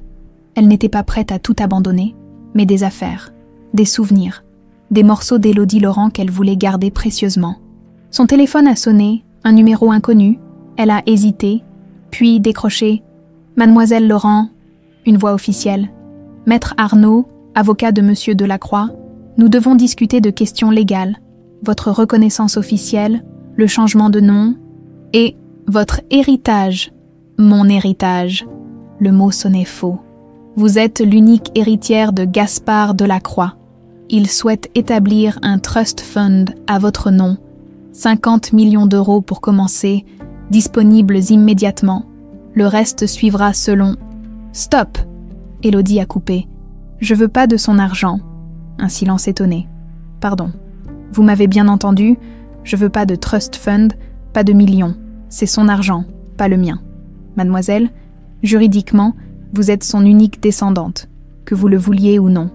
Elle n'était pas prête à tout abandonner, mais des affaires, des souvenirs, des morceaux d'Élodie Laurent qu'elle voulait garder précieusement. Son téléphone a sonné, un numéro inconnu. Elle a hésité, puis décroché. « Mademoiselle Laurent », une voix officielle. « Maître Arnaud, avocat de Monsieur Delacroix, nous devons discuter de questions légales, votre reconnaissance officielle, le changement de nom et votre héritage. » Mon héritage. Le mot sonnait faux. Vous êtes l'unique héritière de Gaspard Delacroix. Il souhaite établir un trust fund à votre nom. 50 millions d'euros pour commencer, disponibles immédiatement. Le reste suivra selon... Stop! Élodie a coupé. Je veux pas de son argent. Un silence étonné. Pardon. Vous m'avez bien entendu, je veux pas de trust fund, pas de millions. C'est son argent, pas le mien. Mademoiselle, juridiquement, vous êtes son unique descendante, que vous le vouliez ou non.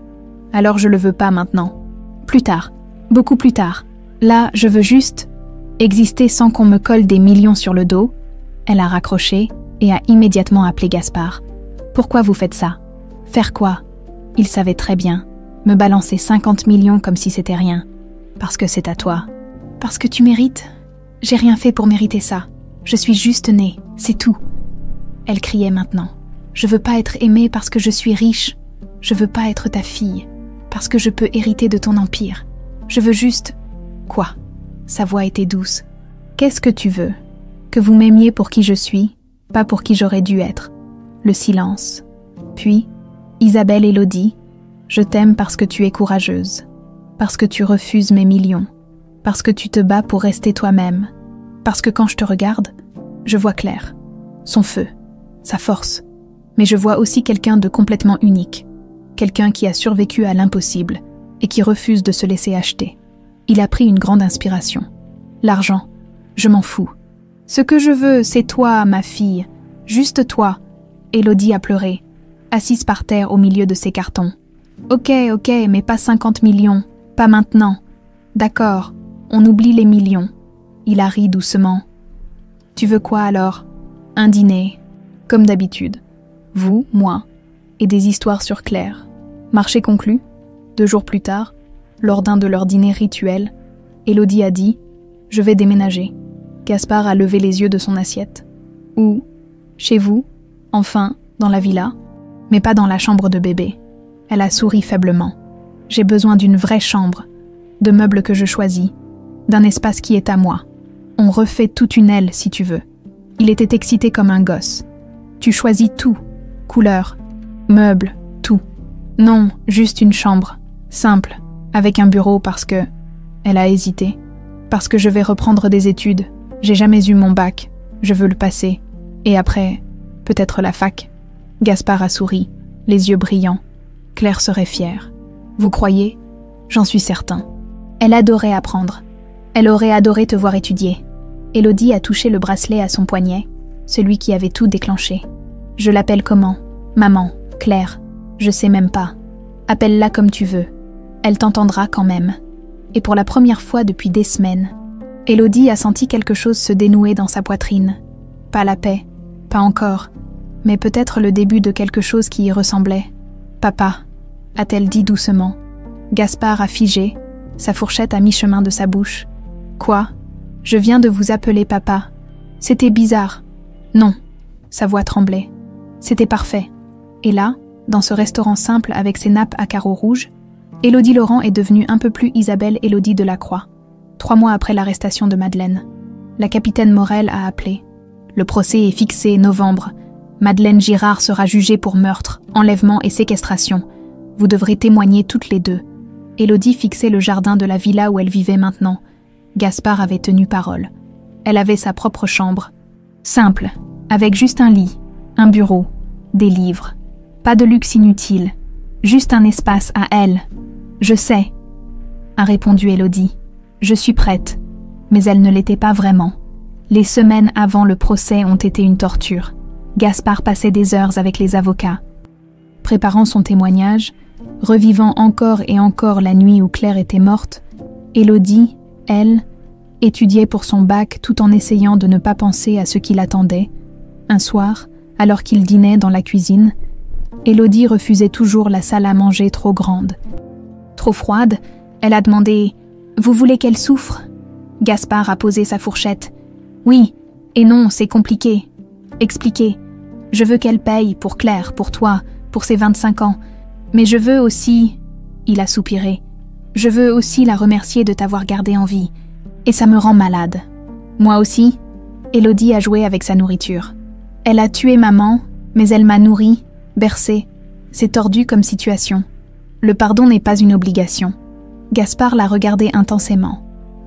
Alors je le veux pas maintenant. Plus tard, beaucoup plus tard. Là, je veux juste exister sans qu'on me colle des millions sur le dos. Elle a raccroché et a immédiatement appelé Gaspard. Pourquoi vous faites ça? Faire quoi? Il savait très bien. Me balancer 50 millions comme si c'était rien. Parce que c'est à toi. Parce que tu mérites. J'ai rien fait pour mériter ça. Je suis juste née, c'est tout. Elle criait maintenant. Je veux pas être aimée parce que je suis riche. Je veux pas être ta fille. Parce que je peux hériter de ton empire. Je veux juste... Quoi? Sa voix était douce. Qu'est-ce que tu veux? Que vous m'aimiez pour qui je suis, pas pour qui j'aurais dû être. Le silence. Puis, Isabelle Élodie, je t'aime parce que tu es courageuse. Parce que tu refuses mes millions. Parce que tu te bats pour rester toi-même. Parce que quand je te regarde, je vois clair. Son feu, sa force. Mais je vois aussi quelqu'un de complètement unique. Quelqu'un qui a survécu à l'impossible et qui refuse de se laisser acheter. Il a pris une grande inspiration. L'argent, je m'en fous. Ce que je veux, c'est toi, ma fille. Juste toi. Élodie a pleuré, assise par terre au milieu de ses cartons. Ok, mais pas 50 millions. Pas maintenant. D'accord, on oublie les millions. Il a ri doucement. Tu veux quoi alors? Un dîner, comme d'habitude. Vous, moi, et des histoires sur Claire. Marché conclu. 2 jours plus tard, lors d'un de leurs dîners rituels, Élodie a dit « Je vais déménager ». Gaspard a levé les yeux de son assiette. « Où? Chez vous? Enfin, dans la villa? Mais pas dans la chambre de bébé. » Elle a souri faiblement. « J'ai besoin d'une vraie chambre, de meubles que je choisis, d'un espace qui est à moi. On refait toute une aile si tu veux. » Il était excité comme un gosse. « Tu choisis tout. Couleur, meubles, tout. Non, juste une chambre. Simple, avec un bureau parce que... Elle a hésité. Parce que je vais reprendre des études. J'ai jamais eu mon bac. Je veux le passer. Et après, peut-être la fac. Gaspard a souri, les yeux brillants. Claire serait fière. Vous croyez? J'en suis certain. Elle adorait apprendre. Elle aurait adoré te voir étudier. Élodie a touché le bracelet à son poignet, celui qui avait tout déclenché. Je l'appelle comment? Maman, Claire. Je sais même pas. Appelle-la comme tu veux. Elle t'entendra quand même. Et pour la première fois depuis des semaines, Élodie a senti quelque chose se dénouer dans sa poitrine. Pas la paix, pas encore, mais peut-être le début de quelque chose qui y ressemblait. « Papa », a-t-elle dit doucement. Gaspard a figé, sa fourchette à mi-chemin de sa bouche. « Quoi? Je viens de vous appeler papa. C'était bizarre. » « Non. » Sa voix tremblait. « C'était parfait. » Et là, dans ce restaurant simple avec ses nappes à carreaux rouges, Élodie Laurent est devenue un peu plus Isabelle Élodie Delacroix. 3 mois après l'arrestation de Madeleine, la capitaine Morel a appelé. Le procès est fixé novembre. Madeleine Girard sera jugée pour meurtre, enlèvement et séquestration. Vous devrez témoigner toutes les deux. Élodie fixait le jardin de la villa où elle vivait maintenant. Gaspard avait tenu parole. Elle avait sa propre chambre. Simple, avec juste un lit, un bureau, des livres. Pas de luxe inutile, juste un espace à elle. Je sais, a répondu Élodie. Je suis prête, mais elle ne l'était pas vraiment. Les semaines avant le procès ont été une torture. Gaspard passait des heures avec les avocats. Préparant son témoignage, revivant encore et encore la nuit où Claire était morte, Élodie, elle, étudiait pour son bac tout en essayant de ne pas penser à ce qui l'attendait. Un soir, alors qu'il dînait dans la cuisine, Élodie refusait toujours la salle à manger trop grande. Trop froide, elle a demandé « Vous voulez qu'elle souffre ?» Gaspard a posé sa fourchette. « Oui, et non, c'est compliqué. Expliquez. Je veux qu'elle paye pour Claire, pour toi, pour ses 25 ans. Mais je veux aussi... » Il a soupiré. « Je veux aussi la remercier de t'avoir gardée en vie. Et ça me rend malade. Moi aussi. » Élodie a joué avec sa nourriture. Elle a tué maman, mais elle m'a nourrie, bercée. C'est tordu comme situation. Le pardon n'est pas une obligation. Gaspard l'a regardé intensément.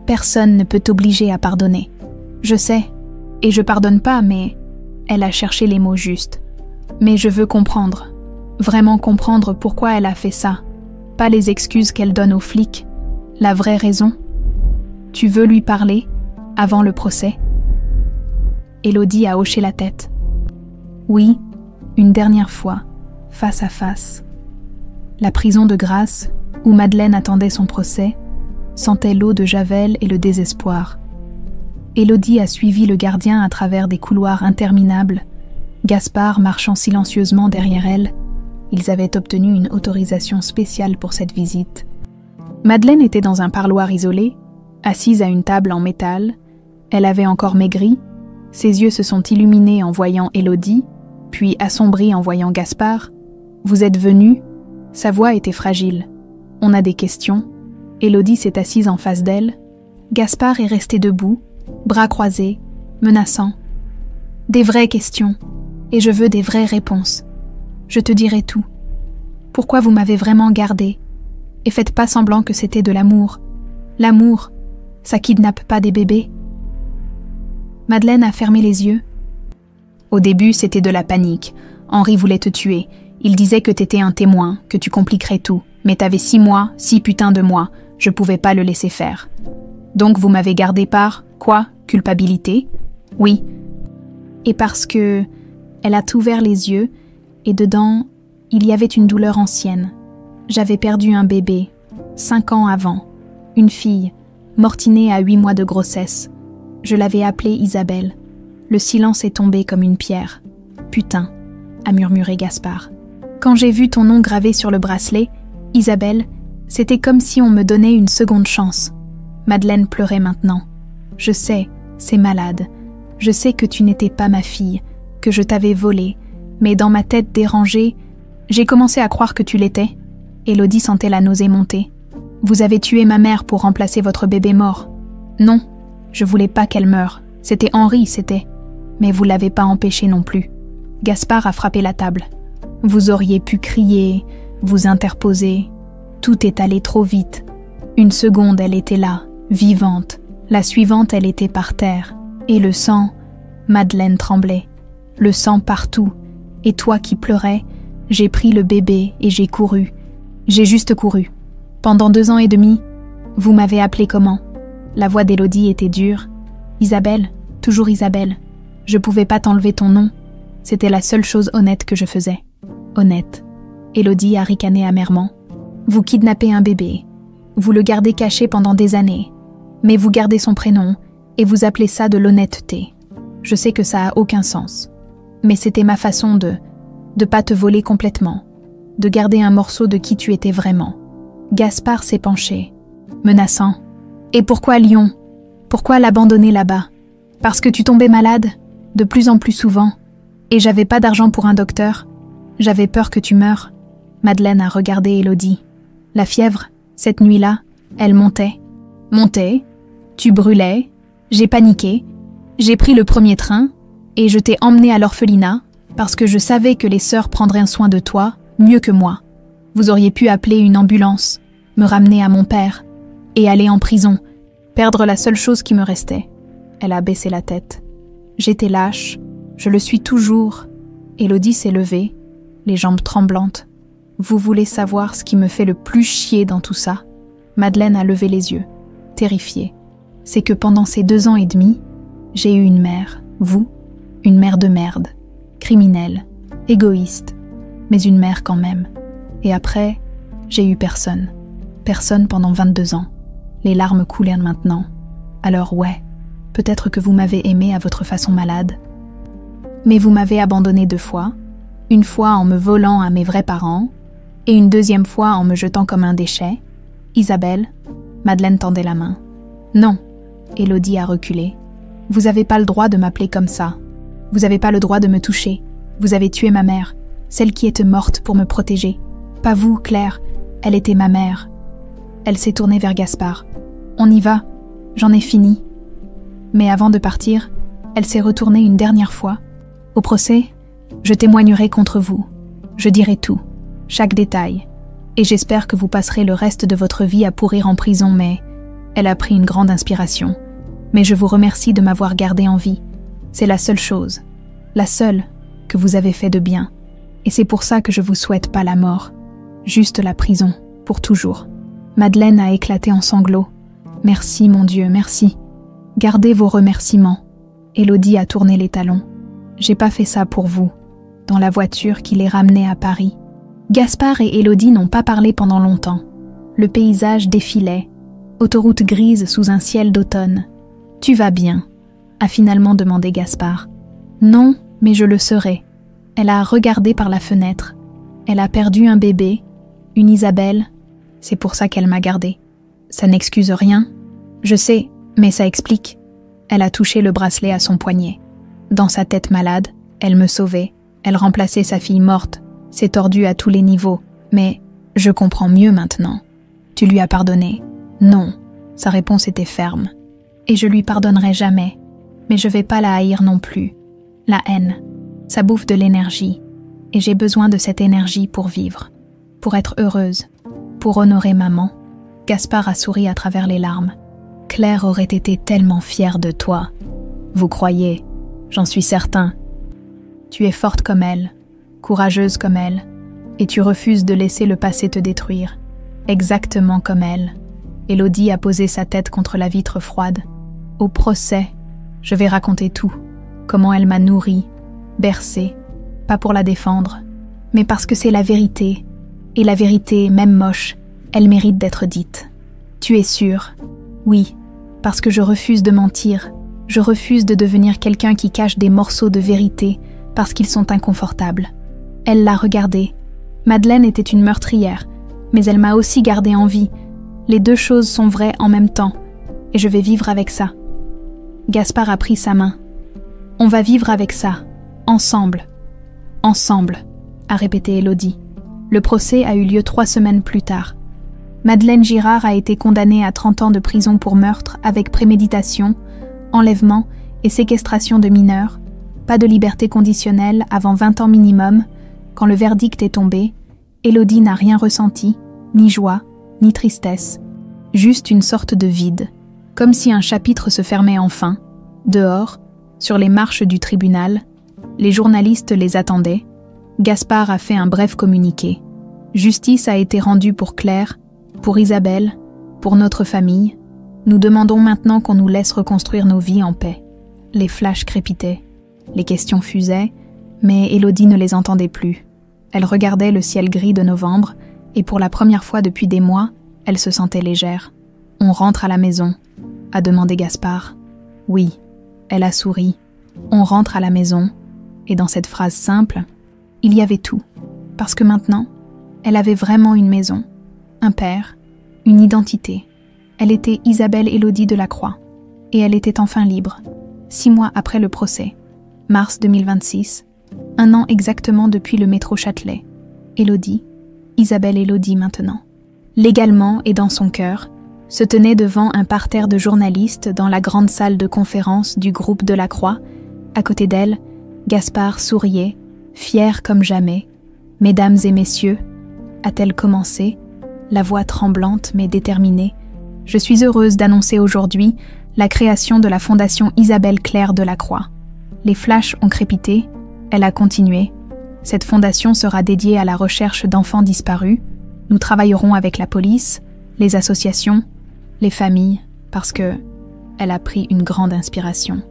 Personne ne peut t'obliger à pardonner. Je sais, et je pardonne pas, mais... Elle a cherché les mots justes. Mais je veux comprendre. Vraiment comprendre pourquoi elle a fait ça. Pas les excuses qu'elle donne aux flics. La vraie raison. Tu veux lui parler, avant le procès? Élodie a hoché la tête. Oui, une dernière fois, face à face. La prison de Grasse, où Madeleine attendait son procès, sentait l'eau de Javel et le désespoir. Élodie a suivi le gardien à travers des couloirs interminables, Gaspard marchant silencieusement derrière elle. Ils avaient obtenu une autorisation spéciale pour cette visite. Madeleine était dans un parloir isolé, assise à une table en métal. Elle avait encore maigri. Ses yeux se sont illuminés en voyant Élodie, puis assombris en voyant Gaspard. « Vous êtes venu ?» Sa voix était fragile. « On a des questions. » Élodie s'est assise en face d'elle. Gaspard est resté debout, bras croisés, menaçant. « Des vraies questions, et je veux des vraies réponses. Je te dirai tout. Pourquoi vous m'avez vraiment gardée? Et faites pas semblant que c'était de l'amour. L'amour, ça kidnappe pas des bébés. » Madeleine a fermé les yeux. Au début, c'était de la panique. Henri voulait te tuer. Il disait que t'étais un témoin, que tu compliquerais tout. Mais t'avais 6 mois, 6 putains de mois. Je pouvais pas le laisser faire. Donc vous m'avez gardé par, quoi, culpabilité? Oui. Et parce que... Elle a ouvert les yeux, et dedans, il y avait une douleur ancienne. J'avais perdu un bébé, 5 ans avant. Une fille, mortinée à 8 mois de grossesse. Je l'avais appelée Isabelle. Le silence est tombé comme une pierre. Putain, a murmuré Gaspard. Quand j'ai vu ton nom gravé sur le bracelet, Isabelle, c'était comme si on me donnait une seconde chance. Madeleine pleurait maintenant. Je sais, c'est malade. Je sais que tu n'étais pas ma fille, que je t'avais volée, mais dans ma tête dérangée, j'ai commencé à croire que tu l'étais. Élodie sentait la nausée monter. Vous avez tué ma mère pour remplacer votre bébé mort. Non, je voulais pas qu'elle meure. C'était Henri, c'était. Mais vous l'avez pas empêché non plus. Gaspard a frappé la table. Vous auriez pu crier, vous interposer. Tout est allé trop vite. Une seconde, elle était là, vivante. La suivante, elle était par terre. Et le sang, Madeleine tremblait. Le sang partout. Et toi qui pleurais, j'ai pris le bébé et j'ai couru. J'ai juste couru. Pendant 2 ans et demi, vous m'avez appelé comment? La voix d'Élodie était dure. Isabelle, toujours Isabelle. Je pouvais pas t'enlever ton nom. C'était la seule chose honnête que je faisais. Honnête. Élodie a ricané amèrement. Vous kidnappez un bébé. Vous le gardez caché pendant des années. Mais vous gardez son prénom et vous appelez ça de l'honnêteté. Je sais que ça a aucun sens. Mais c'était ma façon de pas te voler complètement. De garder un morceau de qui tu étais vraiment. Gaspard s'est penché, menaçant. Et pourquoi Lyon? Pourquoi l'abandonner là-bas? Parce que tu tombais malade, de plus en plus souvent. Et j'avais pas d'argent pour un docteur. J'avais peur que tu meures. Madeleine a regardé Élodie. La fièvre, cette nuit-là, elle montait. Montait. Tu brûlais. J'ai paniqué. J'ai pris le premier train et je t'ai emmené à l'orphelinat parce que je savais que les sœurs prendraient soin de toi mieux que moi. Vous auriez pu appeler une ambulance, me ramener à mon père et aller en prison, perdre la seule chose qui me restait. Elle a baissé la tête. J'étais lâche, je le suis toujours. Élodie s'est levée, les jambes tremblantes. Vous voulez savoir ce qui me fait le plus chier dans tout ça? Madeleine a levé les yeux, terrifiée. C'est que pendant ces 2 ans et demi, j'ai eu une mère, vous, une mère de merde, criminelle, égoïste, mais une mère quand même. Et après, j'ai eu personne. Personne pendant 22 ans. Les larmes coulèrent maintenant. Alors ouais, peut-être que vous m'avez aimé à votre façon malade. Mais vous m'avez abandonné 2 fois. Une fois en me volant à mes vrais parents, et une 2e fois en me jetant comme un déchet. Isabelle, Madeleine tendait la main. Non, Élodie a reculé. Vous avez pas le droit de m'appeler comme ça. Vous avez pas le droit de me toucher. Vous avez tué ma mère, celle qui était morte pour me protéger. Pas vous, Claire, elle était ma mère. Elle s'est tournée vers Gaspard. On y va, j'en ai fini. Mais avant de partir, elle s'est retournée une dernière fois. Au procès, je témoignerai contre vous. Je dirai tout, chaque détail. Et j'espère que vous passerez le reste de votre vie à pourrir en prison, mais elle a pris une grande inspiration. Mais je vous remercie de m'avoir gardé en vie. C'est la seule chose, la seule que vous avez fait de bien. Et c'est pour ça que je vous souhaite pas la mort, juste la prison, pour toujours. Madeleine a éclaté en sanglots. Merci, mon Dieu, merci. Gardez vos remerciements. Élodie a tourné les talons. J'ai pas fait ça pour vous, dans la voiture qui les ramenait à Paris. Gaspard et Élodie n'ont pas parlé pendant longtemps. Le paysage défilait, autoroute grise sous un ciel d'automne. « Tu vas bien ?» a finalement demandé Gaspard. « Non, mais je le serai. » Elle a regardé par la fenêtre. Elle a perdu un bébé, une Isabelle. C'est pour ça qu'elle m'a gardée. Ça n'excuse rien. Je sais, mais ça explique. Elle a touché le bracelet à son poignet. Dans sa tête malade, elle me sauvait. Elle remplaçait sa fille morte. C'est tordu à tous les niveaux. Mais je comprends mieux maintenant. Tu lui as pardonné? Non. Sa réponse était ferme. Et je lui pardonnerai jamais. Mais je vais pas la haïr non plus. La haine, ça bouffe de l'énergie. Et j'ai besoin de cette énergie pour vivre. Pour être heureuse. Pour honorer maman. Gaspard a souri à travers les larmes. Claire aurait été tellement fière de toi. Vous croyez, j'en suis certain. Tu es forte comme elle, courageuse comme elle, et tu refuses de laisser le passé te détruire. Exactement comme elle. Élodie a posé sa tête contre la vitre froide. Au procès, je vais raconter tout. Comment elle m'a nourrie, bercée, pas pour la défendre, mais parce que c'est la vérité. Et la vérité, même moche, elle mérite d'être dite. Tu es sûre? Oui, parce que je refuse de mentir. Je refuse de devenir quelqu'un qui cache des morceaux de vérité parce qu'ils sont inconfortables. Elle l'a regardé. Madeleine était une meurtrière, mais elle m'a aussi gardée en vie. Les 2 choses sont vraies en même temps, et je vais vivre avec ça. Gaspard a pris sa main. On va vivre avec ça, ensemble. Ensemble, a répété Élodie. Le procès a eu lieu 3 semaines plus tard. Madeleine Girard a été condamnée à 30 ans de prison pour meurtre avec préméditation, enlèvement et séquestration de mineurs, pas de liberté conditionnelle avant 20 ans minimum. Quand le verdict est tombé, Élodie n'a rien ressenti, ni joie, ni tristesse. Juste une sorte de vide, comme si un chapitre se fermait enfin. Dehors, sur les marches du tribunal, les journalistes les attendaient. Gaspard a fait un bref communiqué. Justice a été rendue pour Claire, pour Isabelle, pour notre famille. Nous demandons maintenant qu'on nous laisse reconstruire nos vies en paix. Les flashs crépitaient, les questions fusaient, mais Élodie ne les entendait plus. Elle regardait le ciel gris de novembre, et pour la première fois depuis des mois, elle se sentait légère. « On rentre à la maison », a demandé Gaspard. « Oui », elle a souri. « On rentre à la maison », et dans cette phrase simple, il y avait tout, parce que maintenant, elle avait vraiment une maison, un père, une identité. Elle était Isabelle Élodie Delacroix, et elle était enfin libre, 6 mois après le procès, mars 2026, 1 an exactement depuis le métro Châtelet. Élodie, Isabelle Élodie maintenant. Légalement et dans son cœur, se tenait devant un parterre de journalistes dans la grande salle de conférence du groupe Delacroix. À côté d'elle, Gaspard souriait, fier comme jamais. « Mesdames et messieurs », a-t-elle commencé, la voix tremblante mais déterminée, « je suis heureuse d'annoncer aujourd'hui la création de la Fondation Isabelle Claire Delacroix. » Les flashs ont crépité, elle a continué. « Cette fondation sera dédiée à la recherche d'enfants disparus. Nous travaillerons avec la police, les associations, les familles, parce que elle a pris une grande inspiration.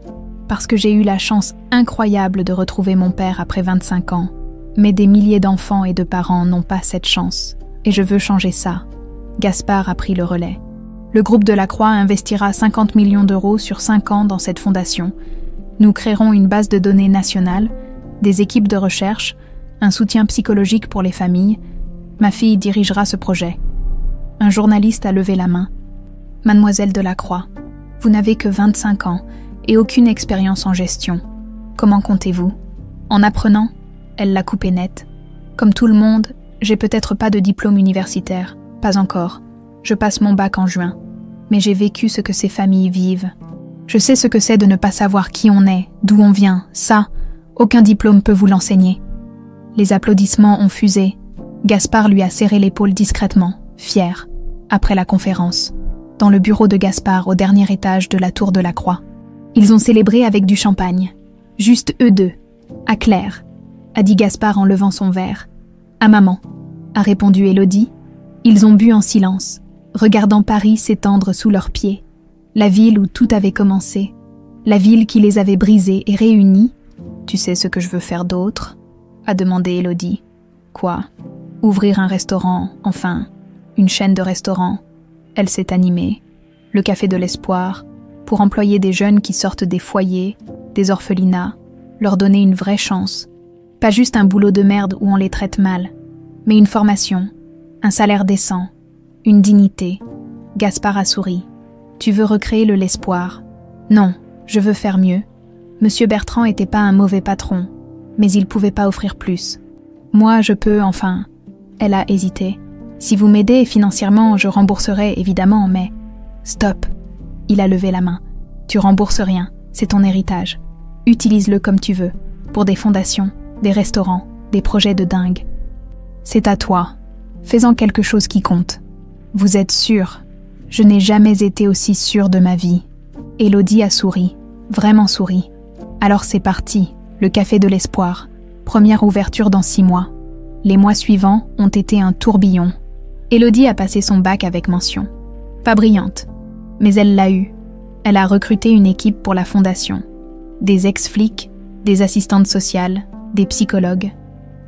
Parce que j'ai eu la chance incroyable de retrouver mon père après 25 ans. Mais des milliers d'enfants et de parents n'ont pas cette chance. Et je veux changer ça. » Gaspard a pris le relais. Le groupe Delacroix investira 50 millions d'euros sur 5 ans dans cette fondation. Nous créerons une base de données nationale, des équipes de recherche, un soutien psychologique pour les familles. Ma fille dirigera ce projet. Un journaliste a levé la main. « Mademoiselle Delacroix, vous n'avez que 25 ans et aucune expérience en gestion. Comment comptez-vous » En apprenant, elle l'a coupé net. « Comme tout le monde, j'ai peut-être pas de diplôme universitaire, pas encore. Je passe mon bac en juin. Mais j'ai vécu ce que ces familles vivent. Je sais ce que c'est de ne pas savoir qui on est, d'où on vient. Ça, aucun diplôme peut vous l'enseigner. » Les applaudissements ont fusé. Gaspard lui a serré l'épaule discrètement, fier, après la conférence, dans le bureau de Gaspard au dernier étage de la tour Delacroix. Ils ont célébré avec du champagne. Juste eux deux. À Claire, a dit Gaspard en levant son verre. À maman, a répondu Élodie. Ils ont bu en silence, regardant Paris s'étendre sous leurs pieds. La ville où tout avait commencé. La ville qui les avait brisés et réunis. Tu sais ce que je veux faire d'autre ? A demandé Élodie. Quoi ? Ouvrir un restaurant, enfin, une chaîne de restaurants. Elle s'est animée. Le café de l'espoir, pour employer des jeunes qui sortent des foyers, des orphelinats, leur donner une vraie chance. Pas juste un boulot de merde où on les traite mal, mais une formation, un salaire décent, une dignité. Gaspard a souri. Tu veux recréer l'espoir ? Non, je veux faire mieux. Monsieur Bertrand était pas un mauvais patron, mais il pouvait pas offrir plus. Moi, je peux, enfin... Elle a hésité. Si vous m'aidez financièrement, je rembourserai évidemment, mais... Stop. Il a levé la main. Tu rembourses rien, c'est ton héritage. Utilise-le comme tu veux, pour des fondations, des restaurants, des projets de dingue. C'est à toi. Fais-en quelque chose qui compte. Vous êtes sûr ? Je n'ai jamais été aussi sûre de ma vie. Élodie a souri, vraiment souri. Alors c'est parti, le café de l'espoir. Première ouverture dans 6 mois. Les mois suivants ont été un tourbillon. Élodie a passé son bac avec mention. Pas brillante, mais elle l'a eu. Elle a recruté une équipe pour la fondation. Des ex-flics, des assistantes sociales, des psychologues.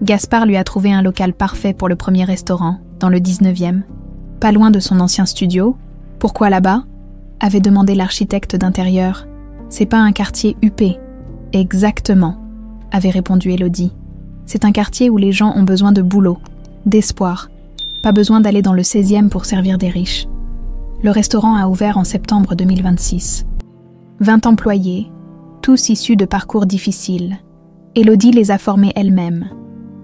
Gaspard lui a trouvé un local parfait pour le premier restaurant, dans le 19e. Pas loin de son ancien studio. Pourquoi là-bas ? Avait demandé l'architecte d'intérieur. C'est pas un quartier huppé. Exactement, avait répondu Élodie. C'est un quartier où les gens ont besoin de boulot, d'espoir. Pas besoin d'aller dans le 16e pour servir des riches. Le restaurant a ouvert en septembre 2026. 20 employés, tous issus de parcours difficiles. Élodie les a formés elle-même,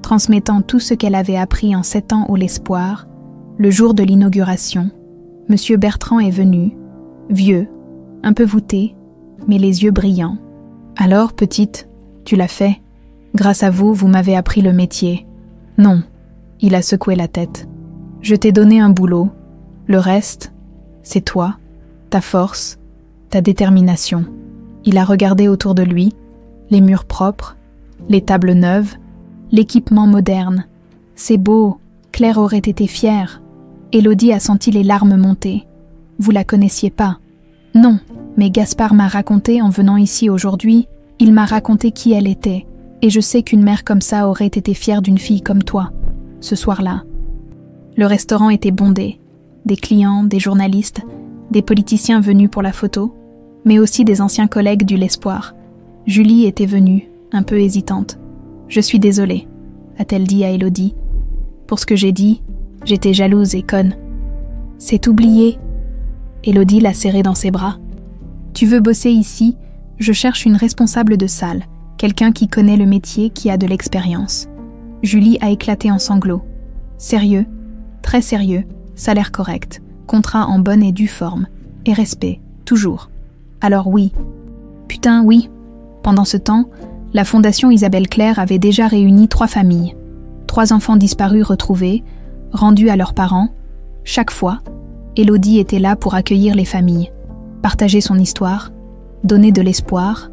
transmettant tout ce qu'elle avait appris en 7 ans au l'espoir. Le jour de l'inauguration, Monsieur Bertrand est venu, vieux, un peu voûté, mais les yeux brillants. « Alors, petite, tu l'as fait. Grâce à vous, vous m'avez appris le métier. » « Non. » Il a secoué la tête. « Je t'ai donné un boulot. Le reste, C'est toi, ta force, ta détermination. » Il a regardé autour de lui, les murs propres, les tables neuves, l'équipement moderne. C'est beau, Claire aurait été fière. Élodie a senti les larmes monter. Vous la connaissiez pas? Non, mais Gaspard m'a raconté en venant ici aujourd'hui, il m'a raconté qui elle était, et je sais qu'une mère comme ça aurait été fière d'une fille comme toi, ce soir-là. Le restaurant était bondé, des clients, des journalistes, des politiciens venus pour la photo, mais aussi des anciens collègues du L'Espoir. Julie était venue, un peu hésitante. « Je suis désolée », a-t-elle dit à Élodie. « Pour ce que j'ai dit, j'étais jalouse et conne. »« C'est oublié. » Élodie l'a serré dans ses bras. « Tu veux bosser ici? Je cherche une responsable de salle, quelqu'un qui connaît le métier, qui a de l'expérience. » Julie a éclaté en sanglots. « Sérieux? Très sérieux, salaire correct, contrat en bonne et due forme, et respect, toujours. Alors oui. Putain, oui. » Pendant ce temps, la Fondation Isabelle Claire avait déjà réuni 3 familles. 3 enfants disparus retrouvés, rendus à leurs parents. Chaque fois, Élodie était là pour accueillir les familles, partager son histoire, donner de l'espoir.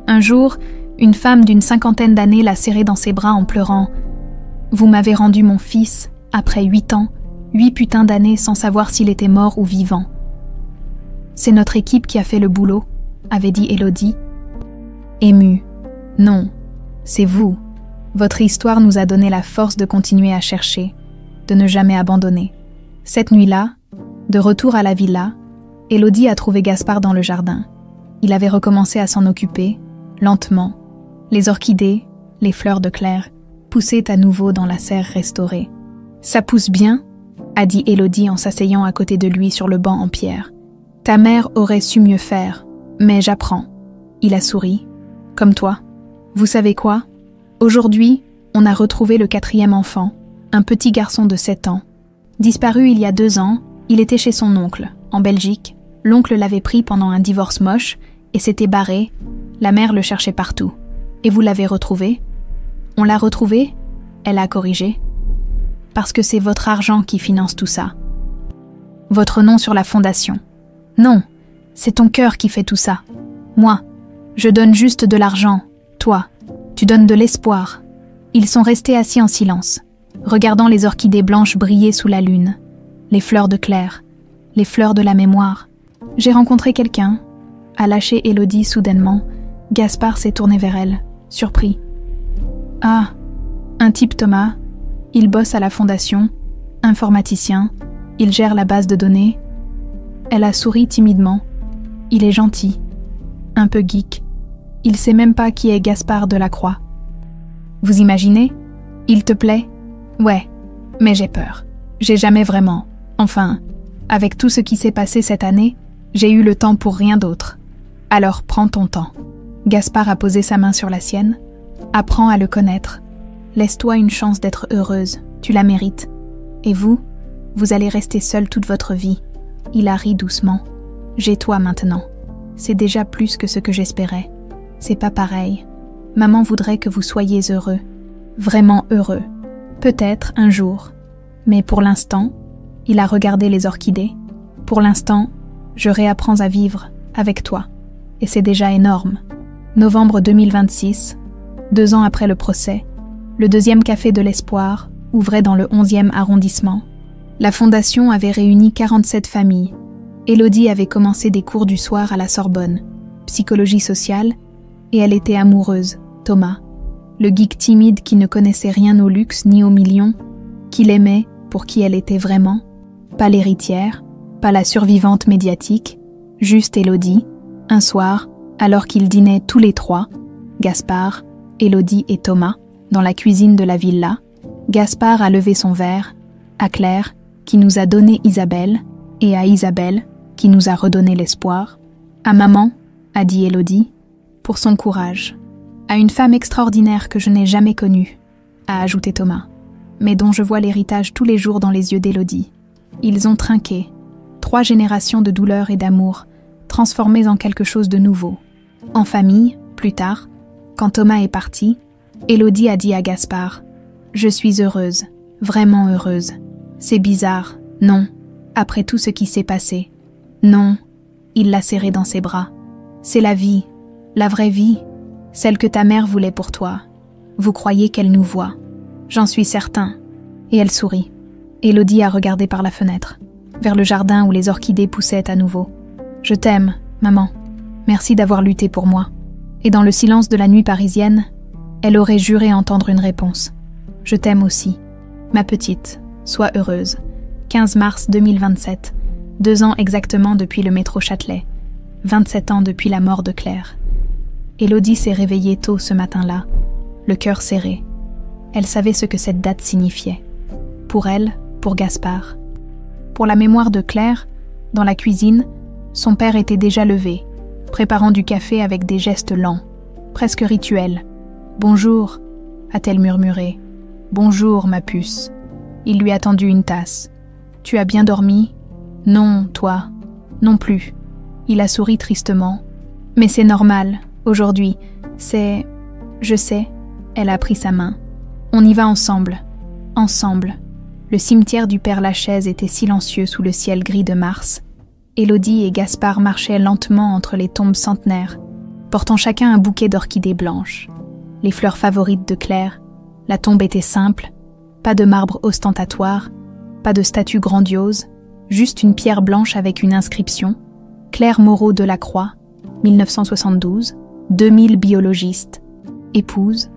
Un jour, une femme d'une 50aine d'années l'a serré dans ses bras en pleurant. « Vous m'avez rendu mon fils, après 8 ans, 8 putains d'années sans savoir s'il était mort ou vivant. » « C'est notre équipe qui a fait le boulot, » avait dit Élodie. Émue. « Non, c'est vous. Votre histoire nous a donné la force de continuer à chercher, de ne jamais abandonner. » Cette nuit-là, de retour à la villa, Élodie a trouvé Gaspard dans le jardin. Il avait recommencé à s'en occuper, lentement. Les orchidées, les fleurs de Claire, poussaient à nouveau dans la serre restaurée. « Ça pousse bien ?» a dit Élodie en s'asseyant à côté de lui sur le banc en pierre. « Ta mère aurait su mieux faire, mais j'apprends. » Il a souri. « Comme toi. Vous savez quoi? Aujourd'hui, on a retrouvé le 4e enfant, un petit garçon de 7 ans. Disparu il y a 2 ans, il était chez son oncle, en Belgique. L'oncle l'avait pris pendant un divorce moche et s'était barré. La mère le cherchait partout. Et vous l'avez retrouvé? On l'a retrouvé? Elle a corrigé. Parce que c'est votre argent qui finance tout ça. Votre nom sur la fondation. Non, c'est ton cœur qui fait tout ça. Moi, je donne juste de l'argent. Toi, tu donnes de l'espoir. » Ils sont restés assis en silence, regardant les orchidées blanches briller sous la lune, les fleurs de Claire, les fleurs de la mémoire. « J'ai rencontré quelqu'un » a lâché Élodie soudainement. Gaspard s'est tourné vers elle, surpris. « Ah, un type Thomas. Il bosse à la fondation, informaticien, il gère la base de données. » Elle a souri timidement. « Il est gentil, un peu geek. Il sait même pas qui est Gaspard Delacroix. » Vous imaginez? Il te plaît? Ouais, mais j'ai peur. J'ai jamais vraiment. Enfin, avec tout ce qui s'est passé cette année, j'ai eu le temps pour rien d'autre. Alors prends ton temps. Gaspard a posé sa main sur la sienne. Apprends à le connaître. Laisse-toi une chance d'être heureuse. Tu la mérites. Et vous allez rester seule toute votre vie. Il a ri doucement. J'ai toi maintenant. C'est déjà plus que ce que j'espérais. C'est pas pareil. Maman voudrait que vous soyez heureux. Vraiment heureux. Peut-être un jour. Mais pour l'instant, il a regardé les orchidées. Pour l'instant, je réapprends à vivre avec toi. Et c'est déjà énorme. Novembre 2026, 2 ans après le procès, le 2e café de l'Espoir ouvrait dans le 11e arrondissement. La fondation avait réuni 47 familles. Élodie avait commencé des cours du soir à la Sorbonne, psychologie sociale, et elle était amoureuse, Thomas, le geek timide qui ne connaissait rien au luxe ni aux millions, qui l'aimait pour qui elle était vraiment, pas l'héritière, pas la survivante médiatique, juste Élodie. Un soir, alors qu'ils dînaient tous les 3, Gaspard, Élodie et Thomas, dans la cuisine de la villa, Gaspard a levé son verre à Claire, qui nous a donné Isabelle, et à Isabelle, qui nous a redonné l'espoir, à maman, a dit Élodie, pour son courage, à une femme extraordinaire que je n'ai jamais connue, a ajouté Thomas, mais dont je vois l'héritage tous les jours dans les yeux d'Élodie. Ils ont trinqué, 3 générations de douleur et d'amour, transformées en quelque chose de nouveau. En famille, plus tard, quand Thomas est parti, Élodie a dit à Gaspard « Je suis heureuse, vraiment heureuse. C'est bizarre, non, après tout ce qui s'est passé. Non, il l'a serrée dans ses bras. C'est la vie, la vraie vie, celle que ta mère voulait pour toi. Vous croyez qu'elle nous voit. J'en suis certain. Et elle sourit. Élodie a regardé par la fenêtre, vers le jardin où les orchidées poussaient à nouveau. Je t'aime, maman. Merci d'avoir lutté pour moi. Et dans le silence de la nuit parisienne, elle aurait juré entendre une réponse. Je t'aime aussi. Ma petite, sois heureuse. 15 mars 2027, 2 ans exactement depuis le métro Châtelet, 27 ans depuis la mort de Claire. Élodie s'est réveillée tôt ce matin-là, le cœur serré. Elle savait ce que cette date signifiait. Pour elle, pour Gaspard. Pour la mémoire de Claire, dans la cuisine, son père était déjà levé, préparant du café avec des gestes lents, presque rituels. « Bonjour », a-t-elle murmuré. « Bonjour, ma puce. » Il lui a tendu une tasse. « Tu as bien dormi ? » ?»« Non, toi. »« Non plus. » Il a souri tristement. « Mais c'est normal, aujourd'hui. C'est... Je sais. » Elle a pris sa main. « On y va ensemble. Ensemble. » Le cimetière du Père-Lachaise était silencieux sous le ciel gris de mars. Élodie et Gaspard marchaient lentement entre les tombes centenaires, portant chacun un bouquet d'orchidées blanches. Les fleurs favorites de Claire. La tombe était simple, pas de marbre ostentatoire, pas de statue grandiose, juste une pierre blanche avec une inscription. Claire Moreau Delacroix, 1972, 2000 biologistes, épouse,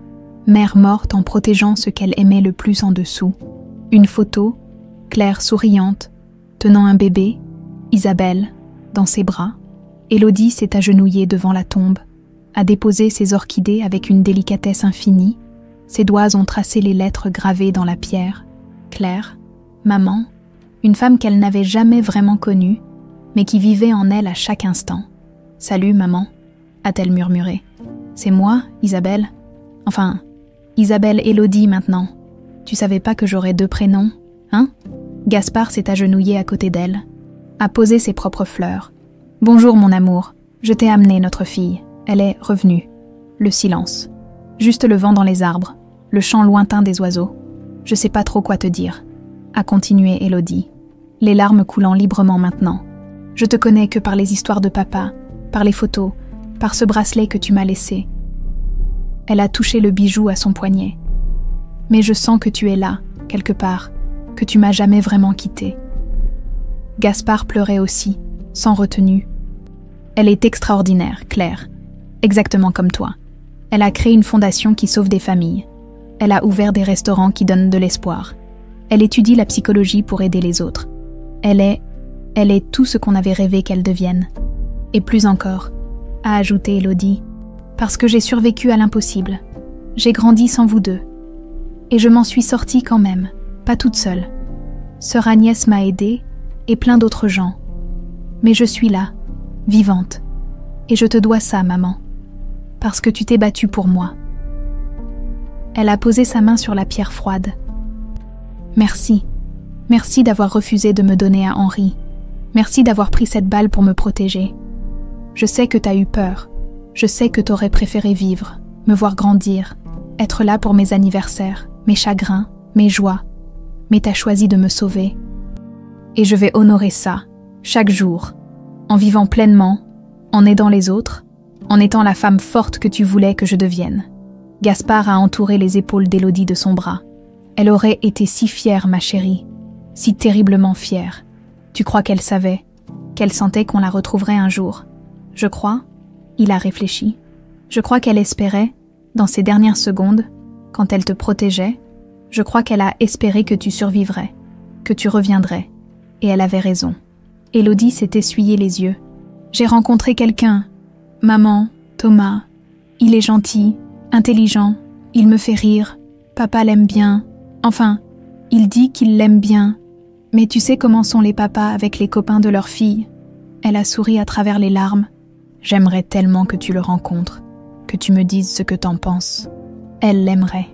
mère morte en protégeant ce qu'elle aimait le plus en dessous. Une photo, Claire souriante, tenant un bébé, Isabelle, dans ses bras. Élodie s'est agenouillée devant la tombe, a déposé ses orchidées avec une délicatesse infinie. Ses doigts ont tracé les lettres gravées dans la pierre. Claire, maman, une femme qu'elle n'avait jamais vraiment connue, mais qui vivait en elle à chaque instant. « Salut, maman », a-t-elle murmuré. « C'est moi, Isabelle ? Enfin, Isabelle Élodie maintenant. Tu savais pas que j'aurais 2 prénoms, hein ?» Gaspard s'est agenouillé à côté d'elle, a posé ses propres fleurs. « Bonjour, mon amour. Je t'ai amené notre fille. Elle est revenue. » Le silence. Juste le vent dans les arbres, le chant lointain des oiseaux. « Je sais pas trop quoi te dire », a continué Élodie, les larmes coulant librement maintenant. « Je te connais que par les histoires de papa, par les photos, par ce bracelet que tu m'as laissé. » Elle a touché le bijou à son poignet. « Mais je sens que tu es là, quelque part, que tu m'as jamais vraiment quitté. » Gaspard pleurait aussi, sans retenue. « Elle est extraordinaire, Claire, exactement comme toi. Elle a créé une fondation qui sauve des familles. Elle a ouvert des restaurants qui donnent de l'espoir. Elle étudie la psychologie pour aider les autres. Elle est tout ce qu'on avait rêvé qu'elle devienne. Et plus encore, » a ajouté Élodie, « parce que j'ai survécu à l'impossible. J'ai grandi sans vous deux. Et je m'en suis sortie quand même, pas toute seule. Sœur Agnès m'a aidée, et plein d'autres gens. Mais je suis là, vivante. Et je te dois ça, maman. Parce que tu t'es battue pour moi. » Elle a posé sa main sur la pierre froide. « Merci. Merci d'avoir refusé de me donner à Henri. Merci d'avoir pris cette balle pour me protéger. Je sais que t'as eu peur. Je sais que t'aurais préféré vivre, me voir grandir, être là pour mes anniversaires, mes chagrins, mes joies. Mais t'as choisi de me sauver. Et je vais honorer ça, chaque jour, en vivant pleinement, en aidant les autres, en étant la femme forte que tu voulais que je devienne. » Gaspard a entouré les épaules d'Élodie de son bras. « Elle aurait été si fière, ma chérie, si terriblement fière. Tu crois qu'elle savait, qu'elle sentait qu'on la retrouverait un jour ? Je crois, » il a réfléchi, « je crois qu'elle espérait, dans ces dernières secondes, quand elle te protégeait, je crois qu'elle a espéré que tu survivrais, que tu reviendrais. Et elle avait raison. » Élodie s'est essuyé les yeux. « J'ai rencontré quelqu'un. Maman, Thomas. Il est gentil, intelligent, il me fait rire. Papa l'aime bien. Enfin, il dit qu'il l'aime bien. Mais tu sais comment sont les papas avec les copains de leurs filles. » Elle a souri à travers les larmes. « J'aimerais tellement que tu le rencontres, que tu me dises ce que t'en penses. » « Elle l'aimerait, »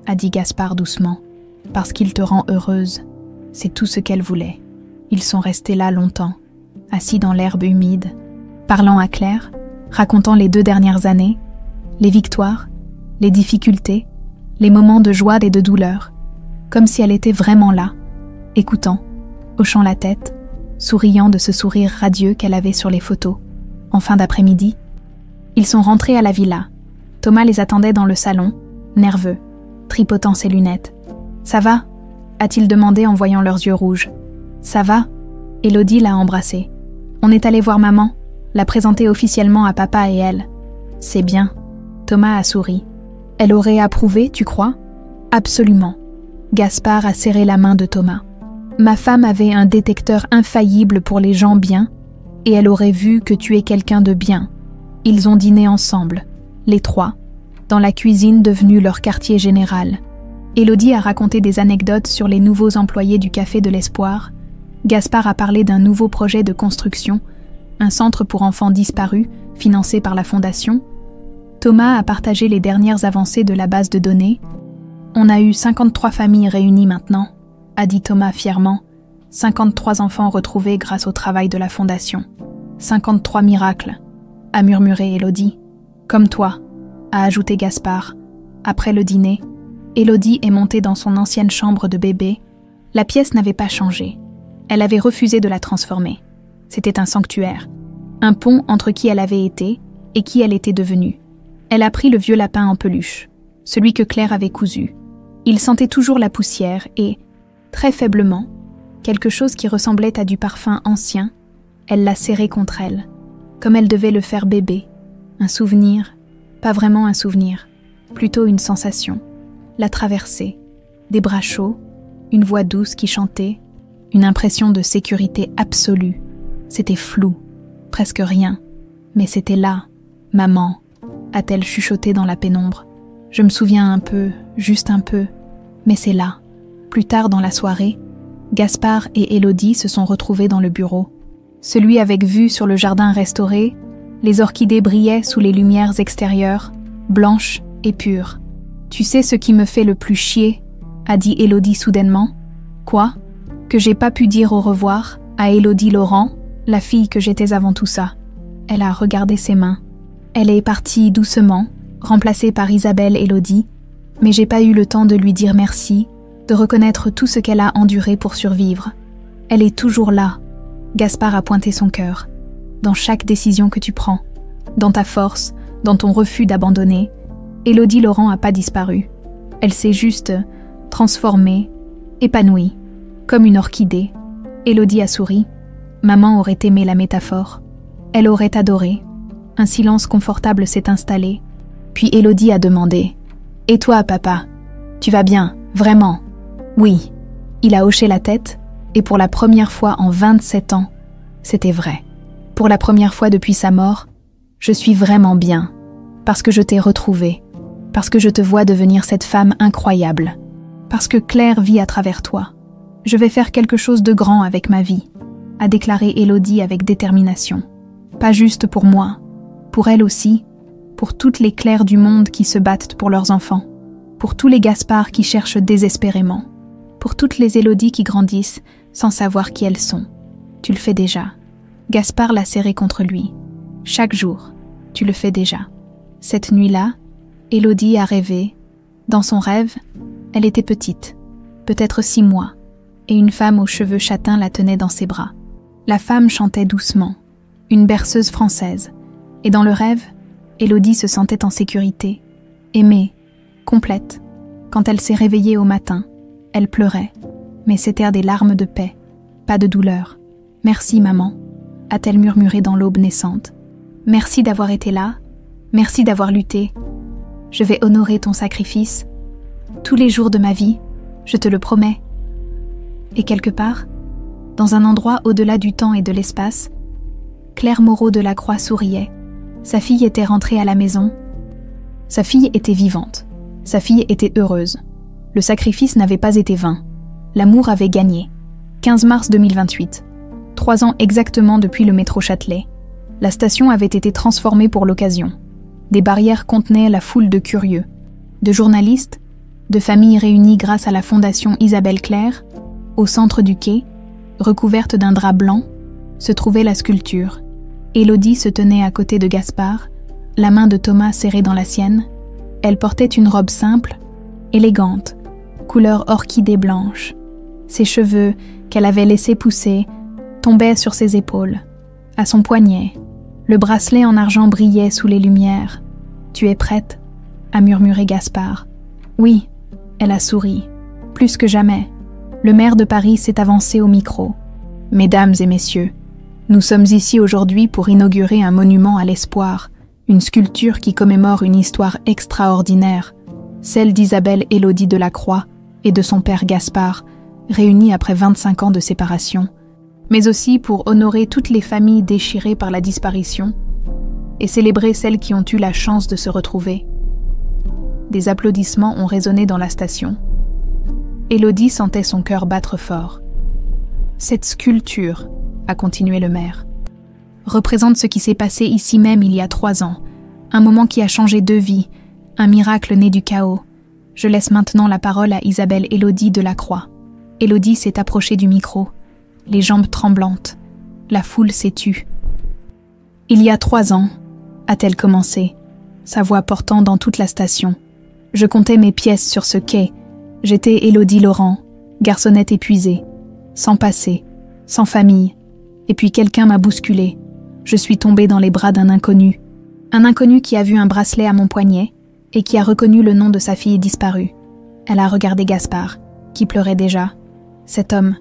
a dit Gaspard doucement, « parce qu'il te rend heureuse. C'est tout ce qu'elle voulait. » Ils sont restés là longtemps, assis dans l'herbe humide, parlant à Claire, racontant les 2 dernières années, les victoires, les difficultés, les moments de joie et de douleur, comme si elle était vraiment là, écoutant, hochant la tête, souriant de ce sourire radieux qu'elle avait sur les photos. En fin d'après-midi, ils sont rentrés à la villa. Thomas les attendait dans le salon, nerveux, tripotant ses lunettes. « Ça va ?» a-t-il demandé en voyant leurs yeux rouges. « Ça va ?» Élodie l'a embrassé. « On est allé voir maman, la présenter officiellement à papa et elle. »« C'est bien. » Thomas a souri. « Elle aurait approuvé, tu crois ?»« Absolument. » Gaspard a serré la main de Thomas. « Ma femme avait un détecteur infaillible pour les gens bien, et elle aurait vu que tu es quelqu'un de bien. » Ils ont dîné ensemble, les trois, dans la cuisine devenue leur quartier général. Élodie a raconté des anecdotes sur les nouveaux employés du Café de l'Espoir. Gaspard a parlé d'un nouveau projet de construction, un centre pour enfants disparus, financé par la Fondation. Thomas a partagé les dernières avancées de la base de données. « On a eu 53 familles réunies maintenant », a dit Thomas fièrement. 53 enfants retrouvés grâce au travail de la Fondation. 53 miracles, a murmuré Élodie. « Comme toi », a ajouté Gaspard. Après le dîner, Élodie est montée dans son ancienne chambre de bébé. La pièce n'avait pas changé. Elle avait refusé de la transformer. C'était un sanctuaire, un pont entre qui elle avait été et qui elle était devenue. Elle a pris le vieux lapin en peluche, celui que Claire avait cousu. Il sentait toujours la poussière et, très faiblement, quelque chose qui ressemblait à du parfum ancien, elle l'a serré contre elle, comme elle devait le faire bébé. Un souvenir, pas vraiment un souvenir, plutôt une sensation. La traversée, des bras chauds, une voix douce qui chantait, une impression de sécurité absolue. C'était flou, presque rien, mais c'était là. « Maman », a-t-elle chuchoté dans la pénombre. « Je me souviens un peu, juste un peu, mais c'est là. » Plus tard dans la soirée, Gaspard et Élodie se sont retrouvés dans le bureau. Celui avec vue sur le jardin restauré, les orchidées brillaient sous les lumières extérieures, blanches et pures. « Tu sais ce qui me fait le plus chier ?» a dit Élodie soudainement. « Quoi ? Que j'ai pas pu dire au revoir à Élodie Laurent, la fille que j'étais avant tout ça. » Elle a regardé ses mains. Elle est partie doucement, remplacée par Isabelle Élodie, mais j'ai pas eu le temps de lui dire merci, de reconnaître tout ce qu'elle a enduré pour survivre. Elle est toujours là. Gaspard a pointé son cœur. Dans chaque décision que tu prends, dans ta force, dans ton refus d'abandonner, Élodie Laurent n'a pas disparu. Elle s'est juste transformée, épanouie, comme une orchidée. Élodie a souri. Maman aurait aimé la métaphore. Elle aurait adoré. Un silence confortable s'est installé. Puis Élodie a demandé « Et toi, papa? Tu vas bien, vraiment ?» « Oui. » Il a hoché la tête, et pour la première fois en 27 ans, c'était vrai. Pour la première fois depuis sa mort, je suis vraiment bien, parce que je t'ai retrouvée, parce que je te vois devenir cette femme incroyable, parce que Claire vit à travers toi. Je vais faire quelque chose de grand avec ma vie, a déclaré Élodie avec détermination. Pas juste pour moi, pour elle aussi, pour toutes les Claires du monde qui se battent pour leurs enfants, pour tous les Gaspards qui cherchent désespérément, pour toutes les Élodies qui grandissent sans savoir qui elles sont. Tu le fais déjà. Gaspard l'a serré contre lui. Chaque jour, tu le fais déjà. Cette nuit-là, Élodie a rêvé. Dans son rêve, elle était petite, peut-être 6 mois, et une femme aux cheveux châtains la tenait dans ses bras. La femme chantait doucement, une berceuse française, et dans le rêve, Élodie se sentait en sécurité, aimée, complète. Quand elle s'est réveillée au matin, elle pleurait, mais c'étaient des larmes de paix, pas de douleur. « Merci, maman », a-t-elle murmuré dans l'aube naissante. « Merci d'avoir été là, merci d'avoir lutté. Je vais honorer ton sacrifice. Tous les jours de ma vie, je te le promets. » Et quelque part, dans un endroit au-delà du temps et de l'espace, Claire Moreau de la Croix souriait. Sa fille était rentrée à la maison. Sa fille était vivante. Sa fille était heureuse. Le sacrifice n'avait pas été vain. L'amour avait gagné. 15 mars 2028. 3 ans exactement depuis le métro Châtelet. La station avait été transformée pour l'occasion. Des barrières contenaient la foule de curieux, de journalistes, de familles réunies grâce à la fondation Isabelle Claire. Au centre du quai, recouverte d'un drap blanc, se trouvait la sculpture. Élodie se tenait à côté de Gaspard, la main de Thomas serrée dans la sienne. Elle portait une robe simple, élégante, couleur orchidée blanche. Ses cheveux, qu'elle avait laissés pousser, tombait sur ses épaules, à son poignet. Le bracelet en argent brillait sous les lumières. « Tu es prête ?» a murmuré Gaspard. « Oui », elle a souri. Plus que jamais. Le maire de Paris s'est avancé au micro. « Mesdames et messieurs, nous sommes ici aujourd'hui pour inaugurer un monument à l'espoir, une sculpture qui commémore une histoire extraordinaire, celle d'Isabelle Élodie Delacroix et de son père Gaspard, réunis après 25 ans de séparation, mais aussi pour honorer toutes les familles déchirées par la disparition et célébrer celles qui ont eu la chance de se retrouver. » Des applaudissements ont résonné dans la station. Élodie sentait son cœur battre fort. « Cette sculpture, » a continué le maire, représente ce qui s'est passé ici même il y a 3 ans, un moment qui a changé 2 vies, un miracle né du chaos. Je laisse maintenant la parole à Isabelle Élodie Delacroix. Élodie s'est approchée du micro, les jambes tremblantes. La foule s'est tue. « Il y a 3 ans, » a-t-elle commencé, sa voix portant dans toute la station. « Je comptais mes pièces sur ce quai. J'étais Élodie Laurent, garçonnette épuisée, sans passé, sans famille. Et puis quelqu'un m'a bousculée. Je suis tombée dans les bras d'un inconnu. Un inconnu qui a vu un bracelet à mon poignet et qui a reconnu le nom de sa fille disparue. » Elle a regardé Gaspard, qui pleurait déjà. « Cet homme,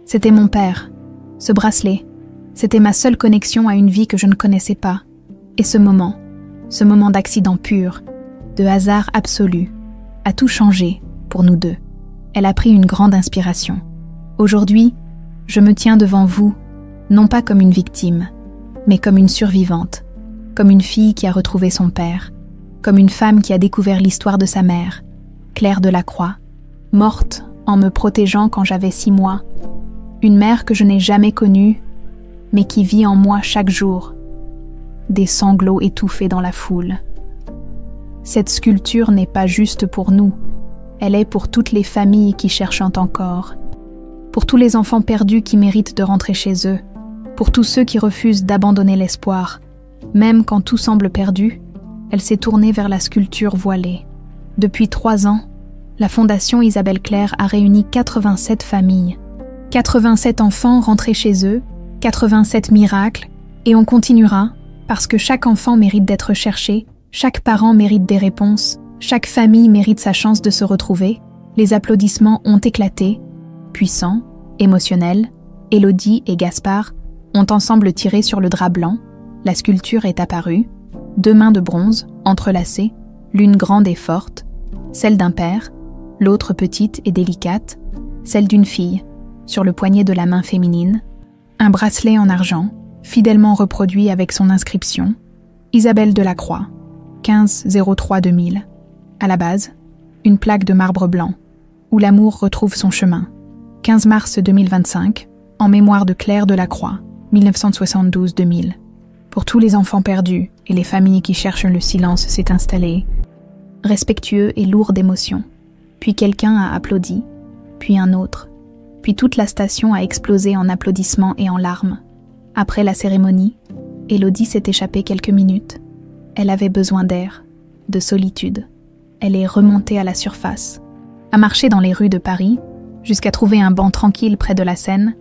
c'était mon père. Ce bracelet, c'était ma seule connexion à une vie que je ne connaissais pas. Et ce moment d'accident pur, de hasard absolu, a tout changé pour nous deux. » Elle a pris une grande inspiration. « Aujourd'hui, je me tiens devant vous, non pas comme une victime, mais comme une survivante, comme une fille qui a retrouvé son père, comme une femme qui a découvert l'histoire de sa mère, Claire Delacroix, morte en me protégeant quand j'avais 6 mois, une mère que je n'ai jamais connue, mais qui vit en moi chaque jour. » Des sanglots étouffés dans la foule. Cette sculpture n'est pas juste pour nous, elle est pour toutes les familles qui cherchent encore, pour tous les enfants perdus qui méritent de rentrer chez eux, pour tous ceux qui refusent d'abandonner l'espoir. Même quand tout semble perdu, elle s'est tournée vers la sculpture voilée. Depuis 3 ans, la Fondation Isabelle Claire a réuni 87 familles, 87 enfants rentrés chez eux, 87 miracles, et on continuera, parce que chaque enfant mérite d'être cherché, chaque parent mérite des réponses, chaque famille mérite sa chance de se retrouver. Les applaudissements ont éclaté, puissants, émotionnels. Élodie et Gaspard ont ensemble tiré sur le drap blanc. La sculpture est apparue, 2 mains de bronze, entrelacées, l'une grande et forte, celle d'un père, l'autre petite et délicate, celle d'une fille, sur le poignet de la main féminine, un bracelet en argent, fidèlement reproduit avec son inscription « Isabelle Delacroix, 15-03-2000 ». À la base, une plaque de marbre blanc, où l'amour retrouve son chemin. 15 mars 2025, en mémoire de Claire Delacroix, 1972-2000. Pour tous les enfants perdus et les familles qui cherchent le silence s'est installé, respectueux et lourd d'émotion. Puis quelqu'un a applaudi, puis un autre, puis toute la station a explosé en applaudissements et en larmes. Après la cérémonie, Élodie s'est échappée quelques minutes. Elle avait besoin d'air, de solitude. Elle est remontée à la surface, a marché dans les rues de Paris, jusqu'à trouver un banc tranquille près de la Seine.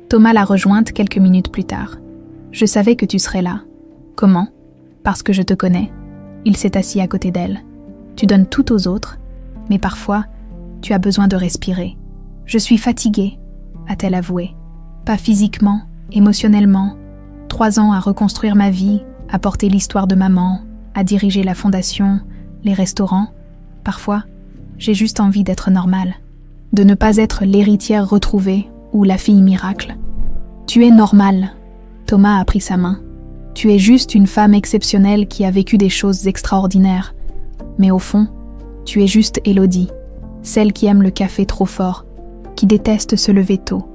Thomas l'a rejointe quelques minutes plus tard. « Je savais que tu serais là. » « Comment ? Parce que je te connais. » Il s'est assis à côté d'elle. « Tu donnes tout aux autres, mais parfois, tu as besoin de respirer. »« Je suis fatiguée, » a-t-elle avoué. « Pas physiquement, émotionnellement. 3 ans à reconstruire ma vie, à porter l'histoire de maman, à diriger la fondation, les restaurants. Parfois, j'ai juste envie d'être normale, de ne pas être l'héritière retrouvée ou la fille miracle. Tu es normale. » Thomas a pris sa main. « Tu es juste une femme exceptionnelle qui a vécu des choses extraordinaires. Mais au fond, tu es juste Élodie, celle qui aime le café trop fort, qui déteste se lever tôt,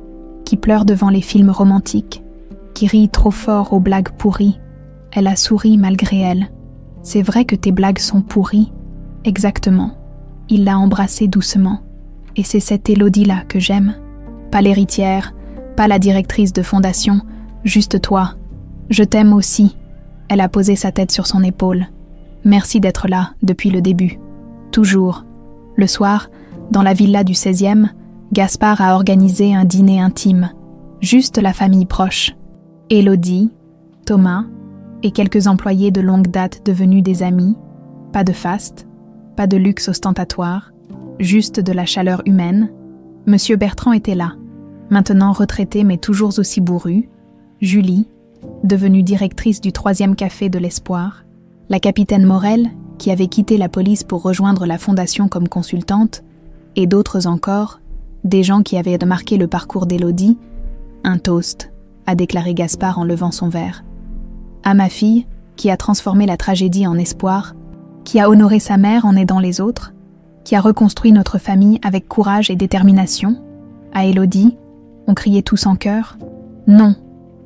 qui pleure devant les films romantiques, qui rit trop fort aux blagues pourries. » Elle a souri malgré elle. « C'est vrai que tes blagues sont pourries. » Exactement. Il l'a embrassée doucement. « Et c'est cette Élodie-là que j'aime. Pas l'héritière, pas la directrice de fondation, juste toi. Je t'aime aussi. » Elle a posé sa tête sur son épaule. « Merci d'être là depuis le début. Toujours. » Le soir, dans la villa du 16e, Gaspard a organisé un dîner intime. Juste la famille proche. Élodie, Thomas et quelques employés de longue date devenus des amis. Pas de faste, pas de luxe ostentatoire, juste de la chaleur humaine. Monsieur Bertrand était là, maintenant retraité mais toujours aussi bourru. Julie, devenue directrice du 3e café de l'Espoir. La capitaine Morel, qui avait quitté la police pour rejoindre la fondation comme consultante. Et d'autres encore, des gens qui avaient marqué le parcours d'Élodie. Un toast, a déclaré Gaspard en levant son verre. À ma fille, qui a transformé la tragédie en espoir, qui a honoré sa mère en aidant les autres, qui a reconstruit notre famille avec courage et détermination. À Élodie, on criait tous en chœur. Non,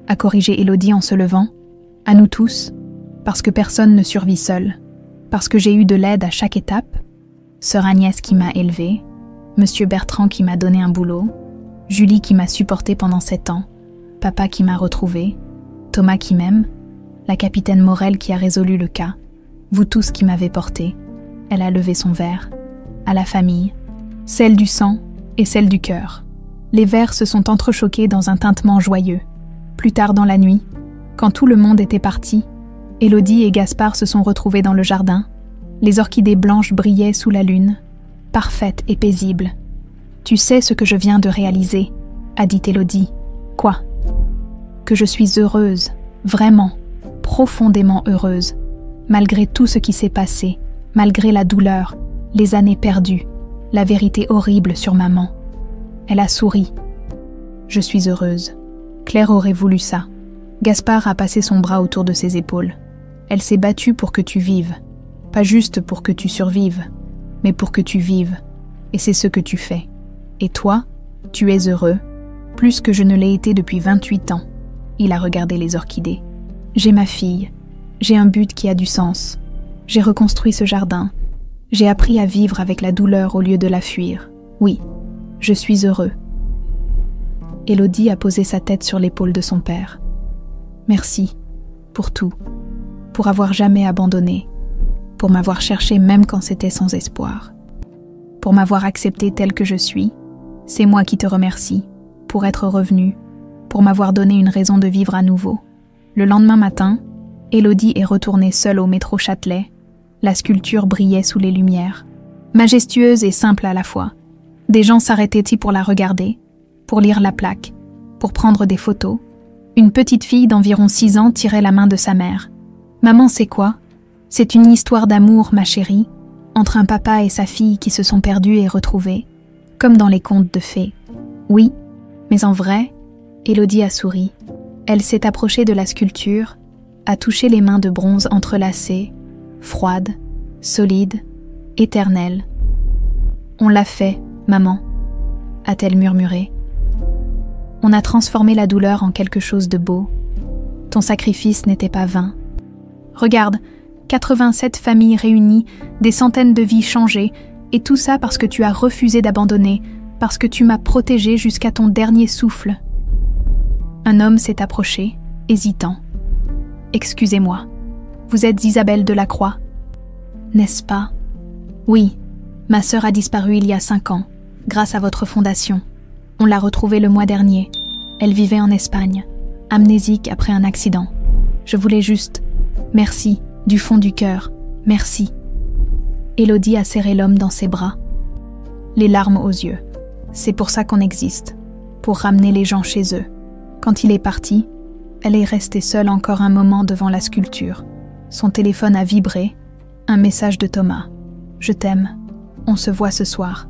a corrigé Élodie en se levant. À nous tous, parce que personne ne survit seul, parce que j'ai eu de l'aide à chaque étape. Sœur Agnès qui m'a élevée, Monsieur Bertrand qui m'a donné un boulot, Julie qui m'a supportée pendant 7 ans, papa qui m'a retrouvée, Thomas qui m'aime, la capitaine Morel qui a résolu le cas, vous tous qui m'avez portée. Elle a levé son verre. À la famille, celle du sang et celle du cœur. Les verres se sont entrechoqués dans un tintement joyeux. Plus tard dans la nuit, quand tout le monde était parti, Élodie et Gaspard se sont retrouvés dans le jardin. Les orchidées blanches brillaient sous la lune, parfaites et paisibles. « Tu sais ce que je viens de réaliser », a dit Élodie. « Quoi ?»« Que je suis heureuse, vraiment, profondément heureuse, malgré tout ce qui s'est passé, malgré la douleur, les années perdues, la vérité horrible sur maman. » Elle a souri. « Je suis heureuse. Claire aurait voulu ça. » Gaspard a passé son bras autour de ses épaules. « Elle s'est battue pour que tu vives. Pas juste pour que tu survives, mais pour que tu vives. Et c'est ce que tu fais. Et toi, tu es heureux, plus que je ne l'ai été depuis 28 ans. » Il a regardé les orchidées. « J'ai ma fille. J'ai un but qui a du sens. J'ai reconstruit ce jardin. J'ai appris à vivre avec la douleur au lieu de la fuir. Oui, je suis heureux. » Élodie a posé sa tête sur l'épaule de son père. « Merci pour tout, pour avoir jamais abandonné, pour m'avoir cherché même quand c'était sans espoir, pour m'avoir accepté tel que je suis. C'est moi qui te remercie, pour être revenu, pour m'avoir donné une raison de vivre à nouveau. » Le lendemain matin, Élodie est retournée seule au métro Châtelet. La sculpture brillait sous les lumières, majestueuse et simple à la fois. Des gens s'arrêtaient pour la regarder, pour lire la plaque, pour prendre des photos. Une petite fille d'environ 6 ans tirait la main de sa mère. « Maman, c'est quoi ? C'est une histoire d'amour, ma chérie, entre un papa et sa fille qui se sont perdus et retrouvés, comme dans les contes de fées. » « Oui, mais en vrai, » Élodie a souri. Elle s'est approchée de la sculpture, a touché les mains de bronze entrelacées, froides, solides, éternelles. « On l'a fait, maman, » a-t-elle murmuré. « On a transformé la douleur en quelque chose de beau. Ton sacrifice n'était pas vain. Regarde, 87 familles réunies, des centaines de vies changées, et tout ça parce que tu as refusé d'abandonner, parce que tu m'as protégée jusqu'à ton dernier souffle. » Un homme s'est approché, hésitant. « Excusez-moi, vous êtes Isabelle Delacroix, n'est-ce pas ? » « Oui, ma sœur a disparu il y a 5 ans, grâce à votre fondation. On l'a retrouvée le mois dernier. Elle vivait en Espagne, amnésique après un accident. Je voulais juste... Merci, du fond du cœur, merci. » Élodie a serré l'homme dans ses bras, les larmes aux yeux. C'est pour ça qu'on existe, pour ramener les gens chez eux. Quand il est parti, elle est restée seule encore un moment devant la sculpture. Son téléphone a vibré, un message de Thomas. « Je t'aime, on se voit ce soir. »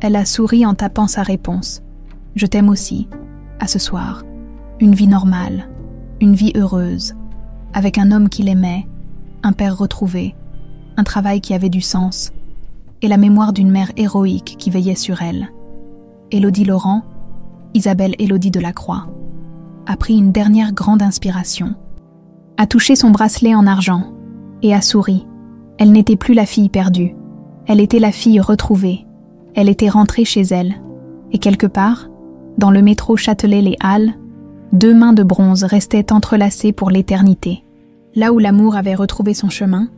Elle a souri en tapant sa réponse. « Je t'aime aussi, à ce soir. Une vie normale, une vie heureuse, avec un homme qui l'aimait, un père retrouvé, un travail qui avait du sens, et la mémoire d'une mère héroïque qui veillait sur elle. » Élodie Laurent, Isabelle Élodie Delacroix, a pris une dernière grande inspiration, a touché son bracelet en argent et a souri. Elle n'était plus la fille perdue, elle était la fille retrouvée, elle était rentrée chez elle, et quelque part, dans le métro Châtelet-Les Halles, 2 mains de bronze restaient entrelacées pour l'éternité. Là où l'amour avait retrouvé son chemin,